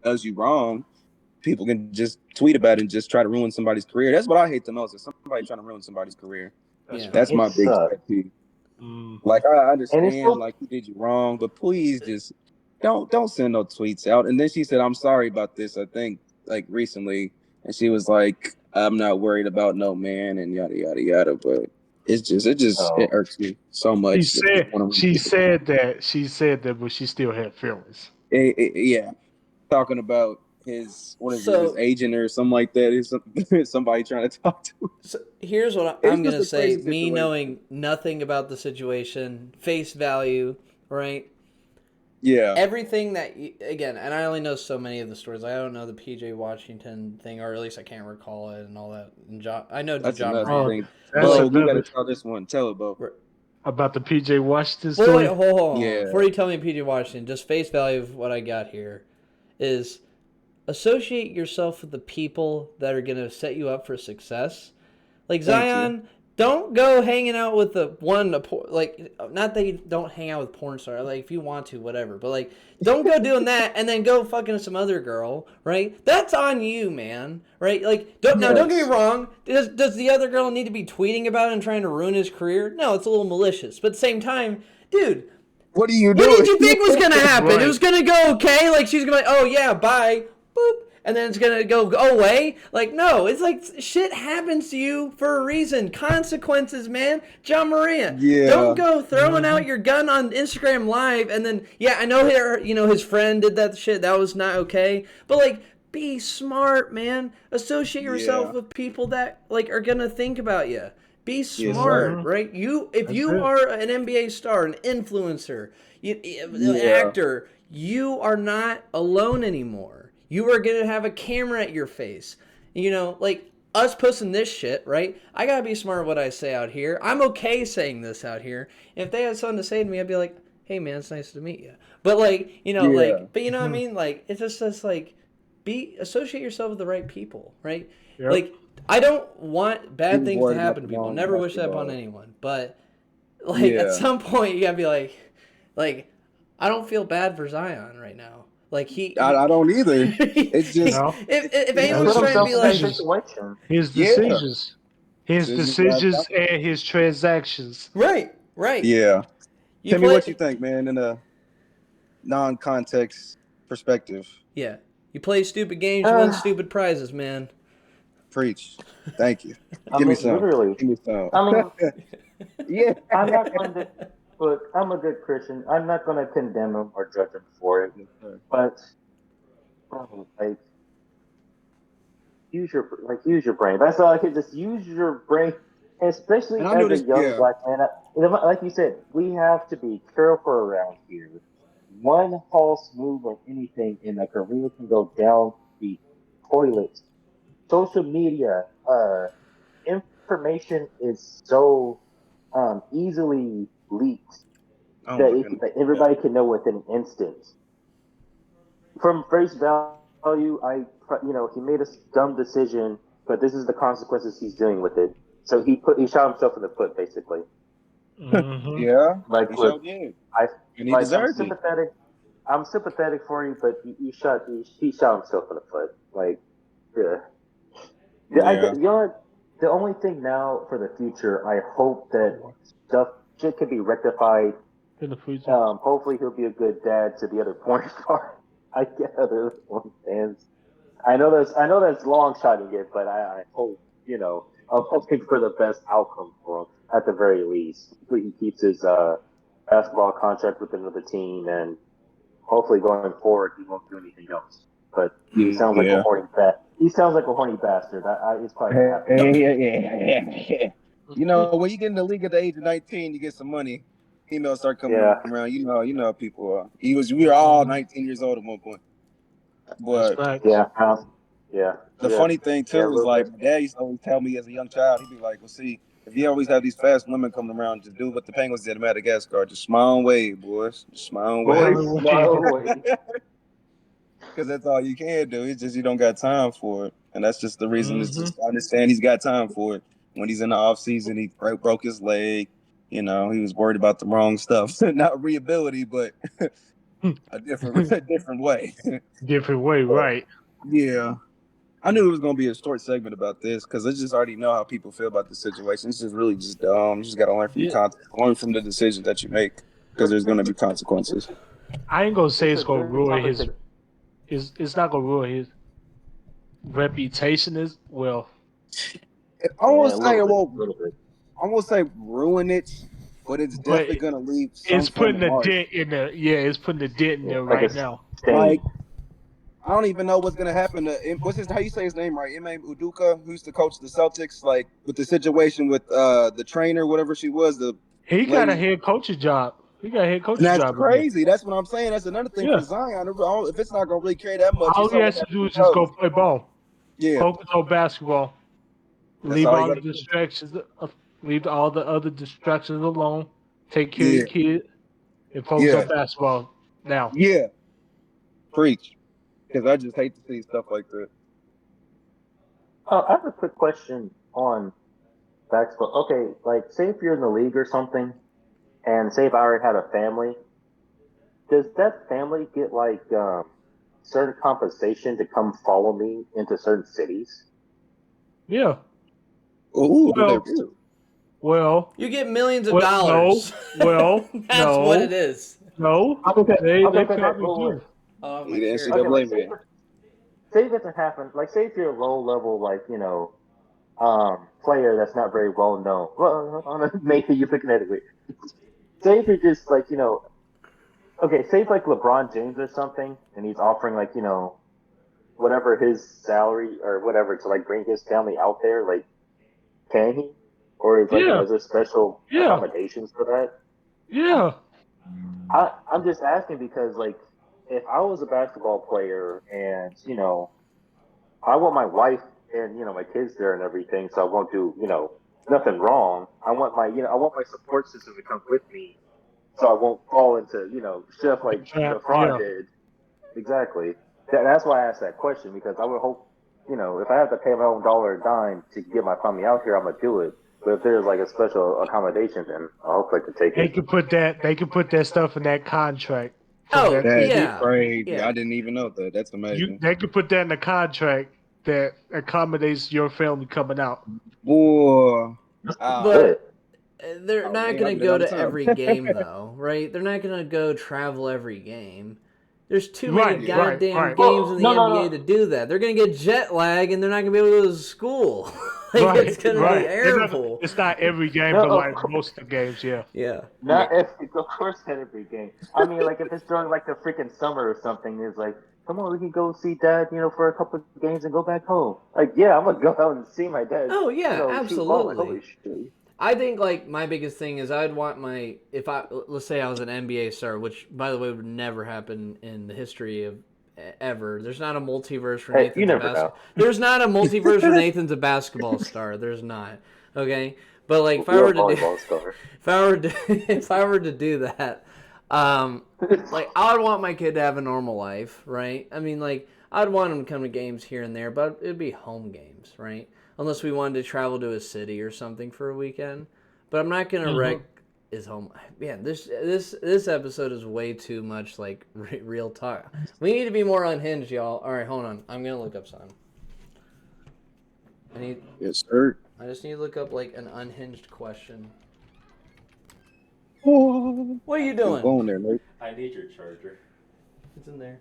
does you wrong, people can just tweet about it and just try to ruin somebody's career. That's what I hate the most, is somebody trying to ruin somebody's career. That's my big pet peeve. Like I understand, like he did you wrong, but please just don't send no tweets out. And then she said, "I'm sorry about this." I think like recently, and she was like, "I'm not worried about no man," and yada yada yada. But it irks me so much. She said that, but she still had feelings. Yeah, talking about his his agent or something like that. Is somebody trying to talk to? So here's what I'm gonna say. Me knowing nothing about the situation, face value, right? Yeah. Everything that again, and I only know so many of the stories. I don't know the PJ Washington thing, or at least I can't recall it and all that. And I know the John Morant. But we gotta tell this one. Tell it, Bo. About the PJ Washington story. Wait, hold on. Yeah. Before you tell me PJ Washington, just face value of what I got here is associate yourself with the people that are gonna set you up for success. Like Zion, don't go hanging out with not that you don't hang out with porn stars. Like if you want to, whatever. But like, don't go doing that and then go fucking some other girl, right? That's on you, man, right? Like, don't get me wrong. Does the other girl need to be tweeting about it and trying to ruin his career? No, it's a little malicious. But at the same time, dude, what are you doing? What did you think was gonna happen? Right. It was gonna go okay. Like she's gonna be like, oh yeah, bye, boop. And then it's gonna go away. Like, no, it's like shit happens to you for a reason. Consequences, man. John Morant. Yeah. Don't go throwing out your gun on Instagram Live and then, I know his friend did that shit. That was not okay. But like, be smart, man. Associate yourself with people that like are gonna think about you. Be smart, right? If you are an NBA star, an influencer, an actor, you are not alone anymore. You are going to have a camera at your face. Like us posting this shit, right? I got to be smart what I say out here. I'm okay saying this out here. If they had something to say to me, I'd be like, hey, man, it's nice to meet you. But like, but you know what I mean? Like, it's just like, associate yourself with the right people, right? Yep. Like, I don't want bad things to happen to people. Never wish that upon anyone. But like at some point, you got to be like, I don't feel bad for Zion right now. Like I don't either. It's just if anyone's trying to be like his decisions, and his transactions. Right. Yeah. Tell me what you think, man, in a non-context perspective. Yeah, you play stupid games, win stupid prizes, man. Preach. Thank you. Give me some. Literally. Give me some. I mean, I'm not going to. Look, I'm a good Christian. I'm not going to condemn him or judge him for it. But use your brain. That's all I can. Just use your brain, especially as a young black man. Like you said, we have to be careful around here. One false move or anything, and a career can go down the toilet. Social media, information is so easily leaked that everybody can know within an instant. From face value, he made a dumb decision, but this is the consequences he's dealing with it. So he shot himself in the foot, basically. Mm-hmm. Yeah, like look, I'm sympathetic for you, but he shot himself in the foot. Like, the only thing now for the future, I hope that shit can be rectified. In the future. Hopefully he'll be a good dad to the other porn star. I get other porn fans. I know that's long shotting it, but I hope I'm hoping for the best outcome for him at the very least. Hopefully he keeps his basketball contract with another team, and hopefully going forward he won't do anything else. But he sounds like a Yeah. horny He sounds like a horny bastard. It's probably gonna happen. Yeah. You know, when you get in the league at the age of 19, you get some money. Females start coming Yeah. around. You know how people are. We were all 19 years old at one point. That's But facts. Yeah. Yeah. the Yeah. funny thing Yeah. A too is little like bit. my dad used to always tell me as a young child, he'd be like, "Well, see, if you always have these fast women coming around, just do what the Penguins did in Madagascar. Just smile and wave, boys. Just smile and wave." Boys, Smile smile away. away. Because that's all you can do. It's just you don't got time for it, and that's just the reason. It's Mm-hmm. just I understand he's got time for it. When he's in the off season, he broke his leg. You know, he was worried about the wrong stuff, not rehability, but a different way. Different way, right? Yeah, I knew it was gonna be a short segment about this because I just already know how people feel about the situation. It's just really just dumb. You just gotta learn from Yeah. learn from the decisions that you make because there's gonna be consequences. I ain't gonna say it's a gonna good ruin topic his. to It's not gonna ruin his reputation. Is well, I Yeah, won't a say it little bit. won't. A little bit. I won't say ruin it, but it's but definitely gonna leave some it's form putting of a mark. dent in there. Yeah, it's putting a dent in there Like a right now. Like stain. I don't even know what's gonna happen to what's his how you say his name right? Ime Udoka, who's the coach of the Celtics, like with the situation with the trainer, whatever she was, the He got a lady. head coaching job. He got a head And coaching that's job again. crazy. That's what I'm saying. That's another thing Yeah. for Zion. If it's not gonna really carry that much, All he's he only has to have to do be is just coach. go play ball. Yeah, Focus on basketball. that's Leave all you all the gotta do. distractions. Leave all the other distractions alone. Take care of Yeah, your kid and focus on yeah, basketball now. yeah. Preach. Because I just hate to see stuff like that. I have a quick question on basketball. Okay, like say if you're in the league or something, and say if I already had a family, does that family get like certain compensation to come follow me into certain cities? Yeah. Ooh, do they Well, really? well, You get millions of well, no, dollars. well, That's what it no, is. no. Okay, They okay. probably Well, do. Oh, He my the chair. okay, like NCAA man. say if it happen, like say if you're a low level, like player that's not very well known. Well, maybe you're picking at it. Say if you're just like okay, say if like LeBron James or something, and he's offering like whatever his salary or whatever to like bring his family out there, like can he? Or is like Yeah, is there special yeah, accommodations for that? yeah. I'm just asking because like if I was a basketball player and I want my wife and my kids there and everything, so I won't do nothing wrong. I want my I want my support system to come with me, so I won't fall into stuff like LeBron Yeah. did. Exactly. That's why I asked that question because I would hope if I have to pay my own dollar a dime to get my family out here, I'm gonna do it. But if there's like a special accommodation, then I hope I can take They it. could put that. They could put that stuff in that contract from Oh, that That's TV. yeah. crazy. Yeah. I didn't even know that. That's amazing. They could put that in the contract that accommodates your family coming out. Boy. Good. But they're Oh not man, I going do to that go all the to time. every game, though, right? They're not going to go travel every game. There's too many Right, right, goddamn right, games in Well, the NBA no. to do that. They're going to get jet lag and they're not going to be able to go to school. Like, it's right, going to be right. airful. It's not every game, No, but of like course. most of the games, yeah. Yeah. Not every, of course, not every game. I mean, like if it's during like the freaking summer or something, it's like, come on, we can go see dad, for a couple of games and go back home. Like, yeah, I'm gonna go out and see my dad, Oh, yeah, shoot ball. Like, absolutely. holy shit. I think like my biggest thing is I'd want if I let's say I was an NBA star, which by the way would never happen in the history of ever. There's not a multiverse for Hey, you Nathan's a never know. basketball. There's not a multiverse for Nathan's a basketball star. There's not. Okay, but like if I You're were a to do volleyball star. if I were to if I were to do that, like I would want my kid to have a normal life, right? I mean, like I'd want him to come to games here and there, but it'd be home games, right? Unless we wanted to travel to a city or something for a weekend. But I'm not gonna wreck his home. Man, this episode is way too much like real talk. We need to be more unhinged, y'all. All right, hold on. I'm gonna look up something. Yes, sir. I just need to look up like an unhinged question. Oh, What are you doing? go on there, mate. I need your charger. It's in there.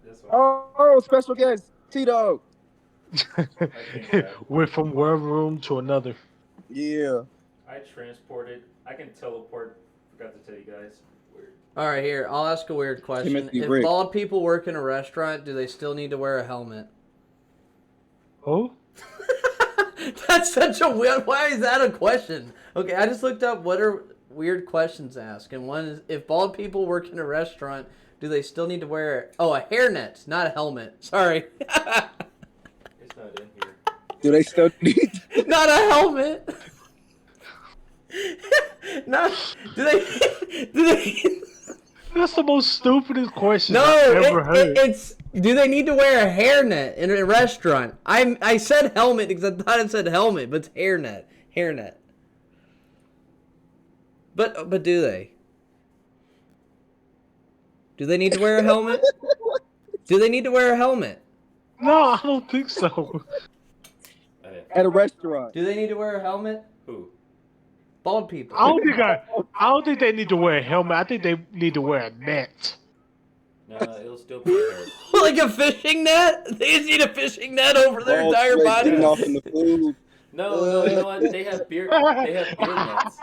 This one. Oh, special guest T-Dog. Went from one room to another. Yeah. I transported. I can teleport. Forgot to tell you guys. Weird. All right, here. I'll ask a weird question. Timothy If Rick. bald people work in a restaurant, do they still need to wear a helmet? Oh, That's such a weird. Why is that a question? Okay, I just looked up what are weird questions to ask, and one is if bald people work in a restaurant, do they still need to wear a hairnet, not a helmet? Sorry, It's not in here. Do they still need? not a helmet. Not do they? Do they? that's the most stupidest question No, I've ever heard. it's. Do they need to wear a hairnet in a restaurant? I said helmet because I thought it said helmet, but it's hairnet. Hairnet. But do they? Do they need to wear a helmet? Do they need to wear a helmet? No, I don't think so. At a restaurant. Do they need to wear a helmet? Who? Bald people. I don't think they need to wear a helmet. I think they need to wear a net. No, it'll still be there. Like a fishing net? They just need a fishing net over their Ball entire straight body. getting off in the food. No, you know what? They have beard nets.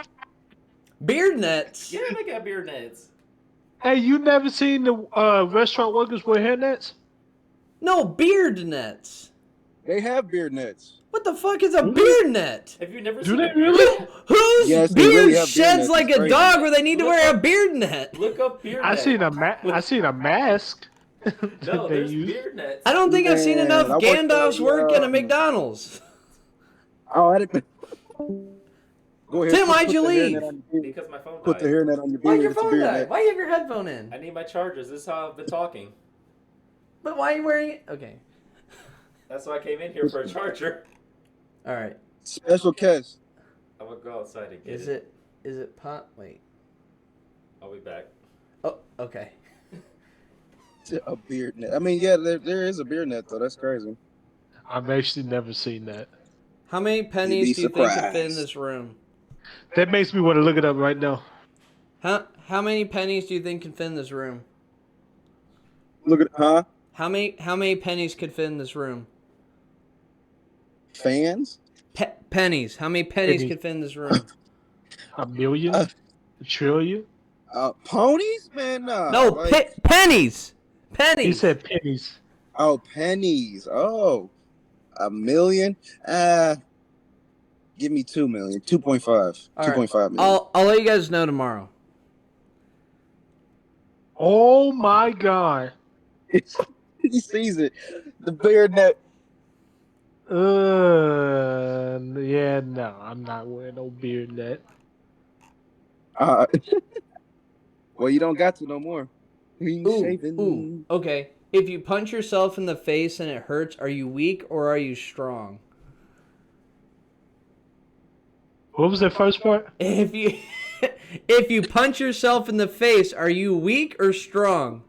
Beard nets. Yeah, they got beard nets. Hey, you never seen the restaurant workers wear hair nets? No, beard nets. They have beard nets. What the fuck is a beard net? Have you never Do seen they a really? Whose Yes, they beard really have beard sheds nets. like It's a crazy. dog where they need to Look wear a up- beard net? Look up beard I net. seen a mask. that No, they there's use. beard nets. I don't think I've seen Man, enough I worked Gandalf's at, work in a McDonald's. Oh, I didn't. Go ahead. Tim, why'd put you the leave? hairnet on your beard. Because my phone Put the died. hairnet on your beard. Why'd your It's a phone beard die? net. Why do you have your headphone in? I need my chargers. This is how I've been talking. But why are you wearing it? Okay. That's why I came in here for a charger. All right. Special guest. I'm gonna go outside and get Is it pot? Wait. I'll be back. Oh, okay. A beard net. I mean, yeah, there is a beard net though. That's crazy. I've actually never seen that. How many pennies be do you think could fit in surprised. this room? That makes me want to look it up right now. How many pennies do you think can fit in this room? Look at How many pennies could fit in this room? fans. Pennies. How many pennies Penny. could fit in this room? A million? Uh, A trillion? Ponies, man. Nah. No, like- pennies. Pennies. He said pennies. Oh, pennies. Oh, a million. Give me 2 million. 2.5. All right. 2.5 million. I'll let you guys know tomorrow. Oh my god. He sees it. The beard net. Yeah, no, I'm not wearing no beard net. Well, you don't got to no more. Clean shaven. Ooh. Okay. If you punch yourself in the face and it hurts, are you weak or are you strong? What was that first part? If you punch yourself in the face, are you weak or strong?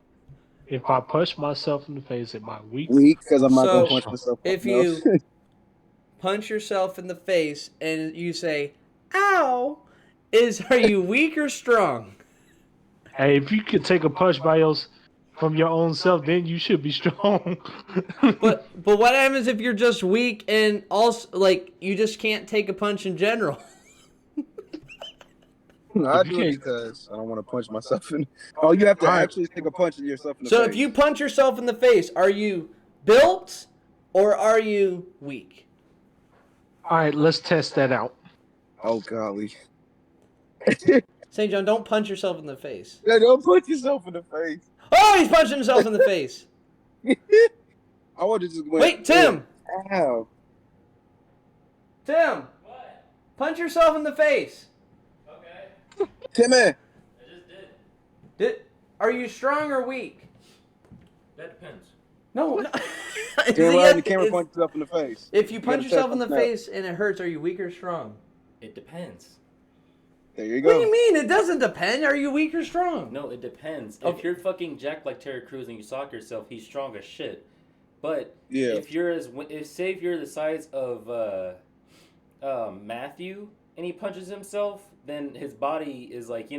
If I punch myself in the face, am I weak? Weak, because I'm not So, going to punch myself. If No. you punch yourself in the face and you say, ow, are you weak or strong? Hey, if you could take a punch from your own self, then you should be strong. But what happens if you're just weak and also, like, you just can't take a punch in general? I do it because I don't want to punch myself in. Oh, you have to actually take a punch at yourself in the face. So if you punch yourself in the face, are you built or are you weak? All right, let's test that out. Oh, golly. St. John, don't punch yourself in the face. Yeah, don't punch yourself in the face. Oh, he's punching himself in the face. I would have just went. Wait, Tim. Ow. Tim. What? Punch yourself in the face. Okay. Timmy. I just did. Are you strong or weak? That depends. No. Turn around the camera, punch yourself in the face. If you punch gotta yourself in the test face and it hurts, are you weak or strong? It depends. There you What do go. you mean? It doesn't depend. Are you weak or strong? No, it depends. Okay. If you're fucking jacked like Terry Crews and you sock yourself, he's strong as shit. But Yeah. if say if you're the size of Matthew and he punches himself, then his body is like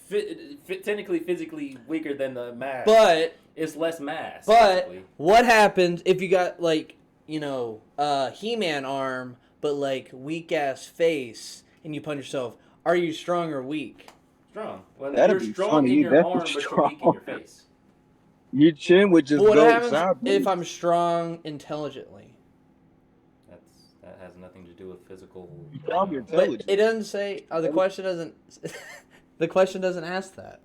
technically physically weaker than the mass. But it's less mass. But basically. what happens if you got like, you know, He-Man arm, but like weak ass face, and you punch yourself? Are you strong or weak? Strong. Well, That'd you're be strong funny. in You your definitely arm, but strong. you're weak in your face. Your chin would just But what go happens sideways. if I'm strong intelligently? That has nothing to do with physical. Strong But intelligence. it doesn't say. The question doesn't. The question doesn't ask that.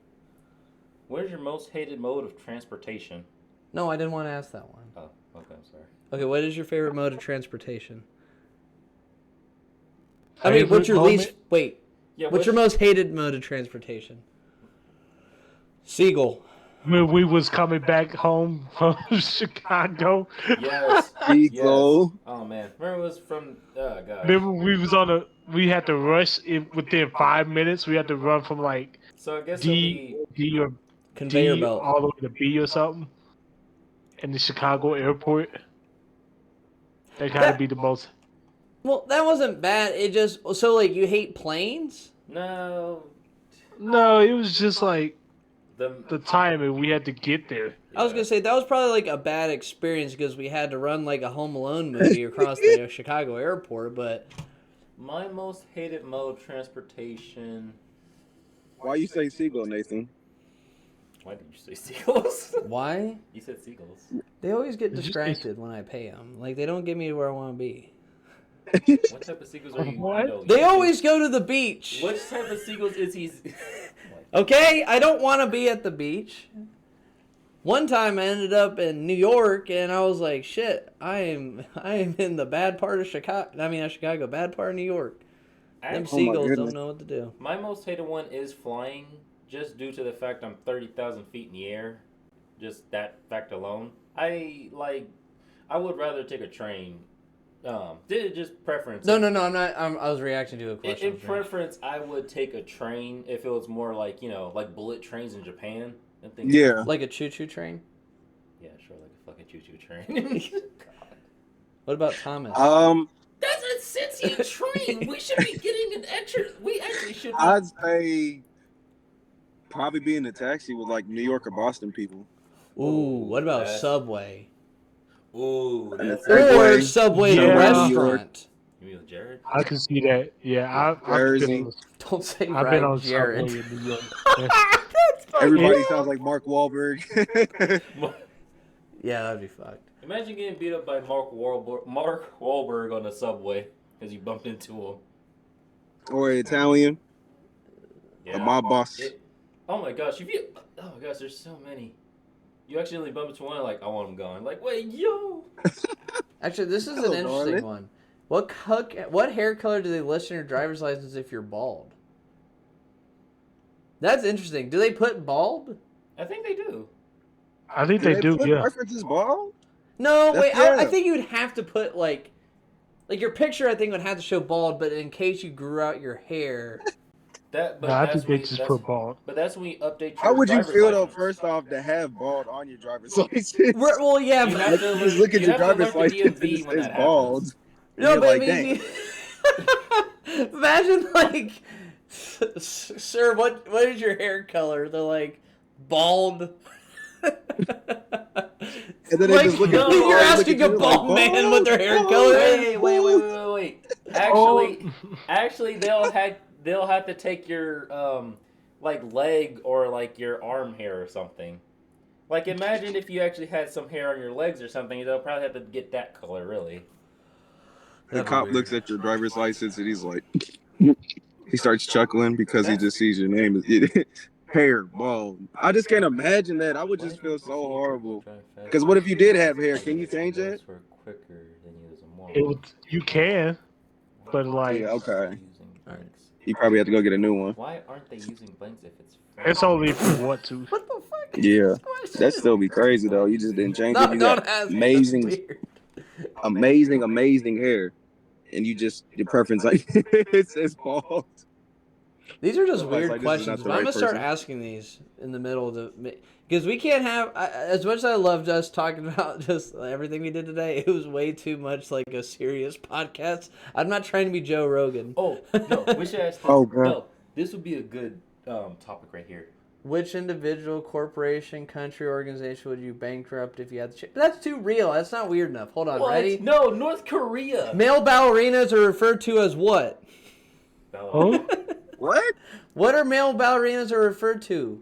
What is your most hated mode of transportation? No, I didn't want to ask that one. Oh, okay, I'm sorry. Okay, what is your favorite mode of transportation? I mean, what's your Favorite least? Wait. Yeah, What's your most hated mode of transportation? Seagull. When we was coming back home from Chicago. Yes. Seagull. Yes. Oh man, remember it was from? Oh god. Remember we had to rush within 5 minutes. We had to run from like So I guess D or Conveyor D belt. all the way to B or something in the Chicago airport. That gotta be the most. Well, that wasn't bad. It just so like you hate planes. No. No, it was just like The the timing we had to get there. I was gonna say that was probably like a bad experience because we had to run like a Home Alone movie across the Chicago airport. But my most hated mode of transportation. Why you say seagull, Nathan? Why did you say seagulls? why? You said seagulls. They always get distracted when I pay them. Like they don't get me to where I want to be. What type of seagulls are you? What? No, They always go to the beach. Which type of seagulls is he? Okay, I don't want to be at the beach. One time I ended up in New York and I was like, shit, I am in the bad part of Chicago. I mean, not Chicago, bad part of New York. Them Actually, seagulls don't goodness. know what to do. my most hated one is flying, just due to the fact I'm 30,000 feet in the air. Just that fact alone. I would rather take a train. Just preference. No, I'm not. I was reacting to a question. In preference, I would take a train if it was more like like bullet trains in Japan and things. Yeah. Like a choo-choo train? Yeah, sure, like a fucking choo-choo train. What about Thomas? That's a sentient train. We should be getting an extra. We actually should. Be... I'd say probably be in a taxi with like New York or Boston people. Ooh, what about that's- Subway? Ooh, And that's a Or Segway. Subway the Yeah. restaurant. You mean with Jared? I can see that. Yeah, Jersey. Don't say I've been right, on Jared. Subway in New York. Everybody sounds like Mark Wahlberg. Yeah, that'd be fucked. Imagine getting beat up by Mark Wahlberg on the subway because you bumped into him. or Italian. Yeah. My boss. Oh my gosh, oh my gosh, there's so many. You accidentally bump into one, like, I want him gone. Like, wait, yo! Actually, this is Hello, an interesting darling. one. What hair color do they list in your driver's license if you're bald? That's interesting. Do they put bald? I think they do. I think they do. put Yeah. references bald? No, That's- wait. I yeah. think you would have to put like your picture. I think would have to show bald, but in case you grew out your hair. But No, I that's think they when- just that's- put bald. But that's when you update your How would you driver's feel though, license. first off, to have bald on your driver's license? Well, yeah, You but, have to Just look at you your have to driver's learn the license and DMV it when says that bald. happens. no, You're but like, it means you... Imagine like, sir, what is your hair color? They're like bald. And then they Like, just look at you're look at asking you a like, bald man what their hair bald, color bald, is. Wait. Oh. Actually, they'll have to take your like leg or like your arm hair or something. Like imagine if you actually had some hair on your legs or something, they'll probably have to get that color really. The That'd be cop weird. looks at your driver's license and he's like, he starts chuckling because he just sees your name is hair bald. I just can't imagine that. I would just feel so horrible. Because what if you did have hair? Can you change it? You can, but like Yeah, okay. Alright. You probably have to go get a new one. Why aren't they using blanks if it's? it's only if you want to. What the fuck? is Yeah, this question? that'd still be crazy though. You just didn't change No, it. You don't got ask me. amazing, That's weird. amazing hair, and you just your preference like it says bald. These are just Somebody's weird like, this is not questions. the But I'm right gonna start person. asking these in the middle of the because we can't have as much as I loved us talking about just everything we did today. It was way too much like a serious podcast. I'm not trying to be Joe Rogan. Oh no, we should ask. Oh, God. No, this would be a good topic right here. Which individual, corporation, country, organization would you bankrupt if you had the chance? That's too real. That's not weird enough. Hold on, What? ready? No, North Korea. Male ballerinas are referred to as what? Oh, What? What are male ballerinas are referred to?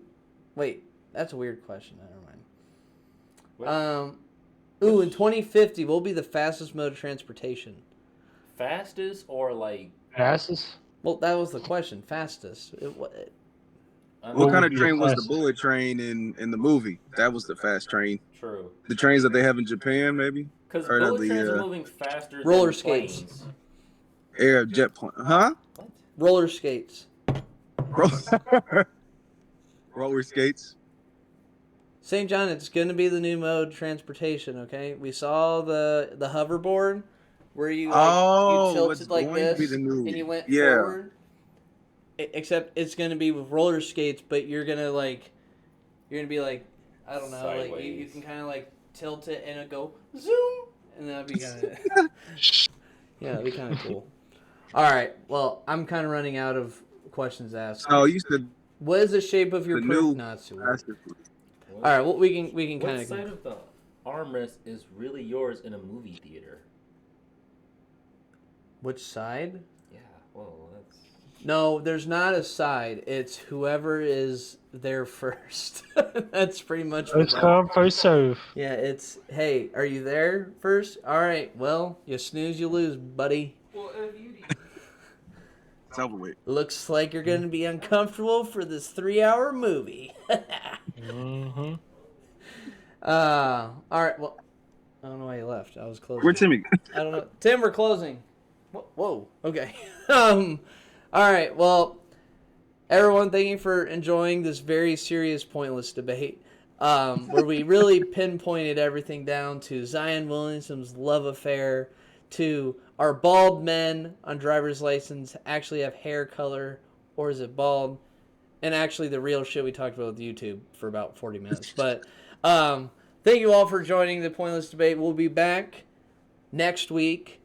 Wait, that's a weird question. Never mind. What? In 2050, what will be the fastest mode of transportation? Fastest or like? passes. Well, that was the question. Fastest. What kind would of be the train was the fastest? bullet train in the movie? That was the fast train. True. The trains that they have in Japan, maybe? Because Or bullet trains are the moving faster roller than skates. planes. air jet plane. Huh? What? Roller skates. Roller skates. St. John, it's going to be the new mode of transportation, okay? We saw the hoverboard where you you Oh, what's tilted like going to be this the new? and you went Yeah. forward. Except it's going to be with roller skates, but you're going to be like, I don't know, like you Sideways. can kind of like tilt it and it'll go zoom, and that'd be kind of yeah, that'd be kind of cool. All right, well, I'm kind of running out of questions asked. Oh, you said What is the shape of your the new Natsu? All fastest. right, well, we can What kind side of of the armrest is really yours in a movie theater? which side? Yeah. Well, that's. No, there's not a side. It's whoever is there first. That's pretty much what First that- come, first serve. Yeah, it's, hey, are you there first? All right, well, you snooze, you lose, buddy. Well, if you. It's over with. Looks like you're going to be uncomfortable for this 3-hour movie. Mm-hmm. All right, well, I don't know why you left. I was closing. Where's Timmy? I don't know. Tim, we're closing. Whoa, okay. All right, well, everyone, thank you for enjoying this very serious, pointless debate where we really pinpointed everything down to Zion Williamson's love affair, to our bald men on driver's license actually have hair color, or is it bald? And actually the real shit we talked about with YouTube for about 40 minutes. But thank you all for joining the pointless debate. We'll be back next week,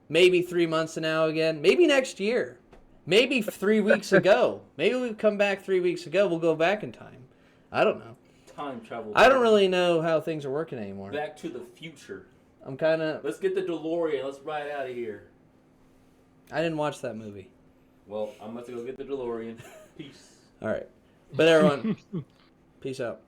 maybe 3 months from now again, maybe next year. Maybe 3 weeks ago. Maybe we've come back 3 weeks ago. We'll go back in time. I don't know. Time travel. I don't really know how things are working anymore. Back to the future. I'm kind of... Let's get the DeLorean. Let's ride out of here. I didn't watch that movie. Well, I'm about to go get the DeLorean. Peace. All right. But everyone, peace out.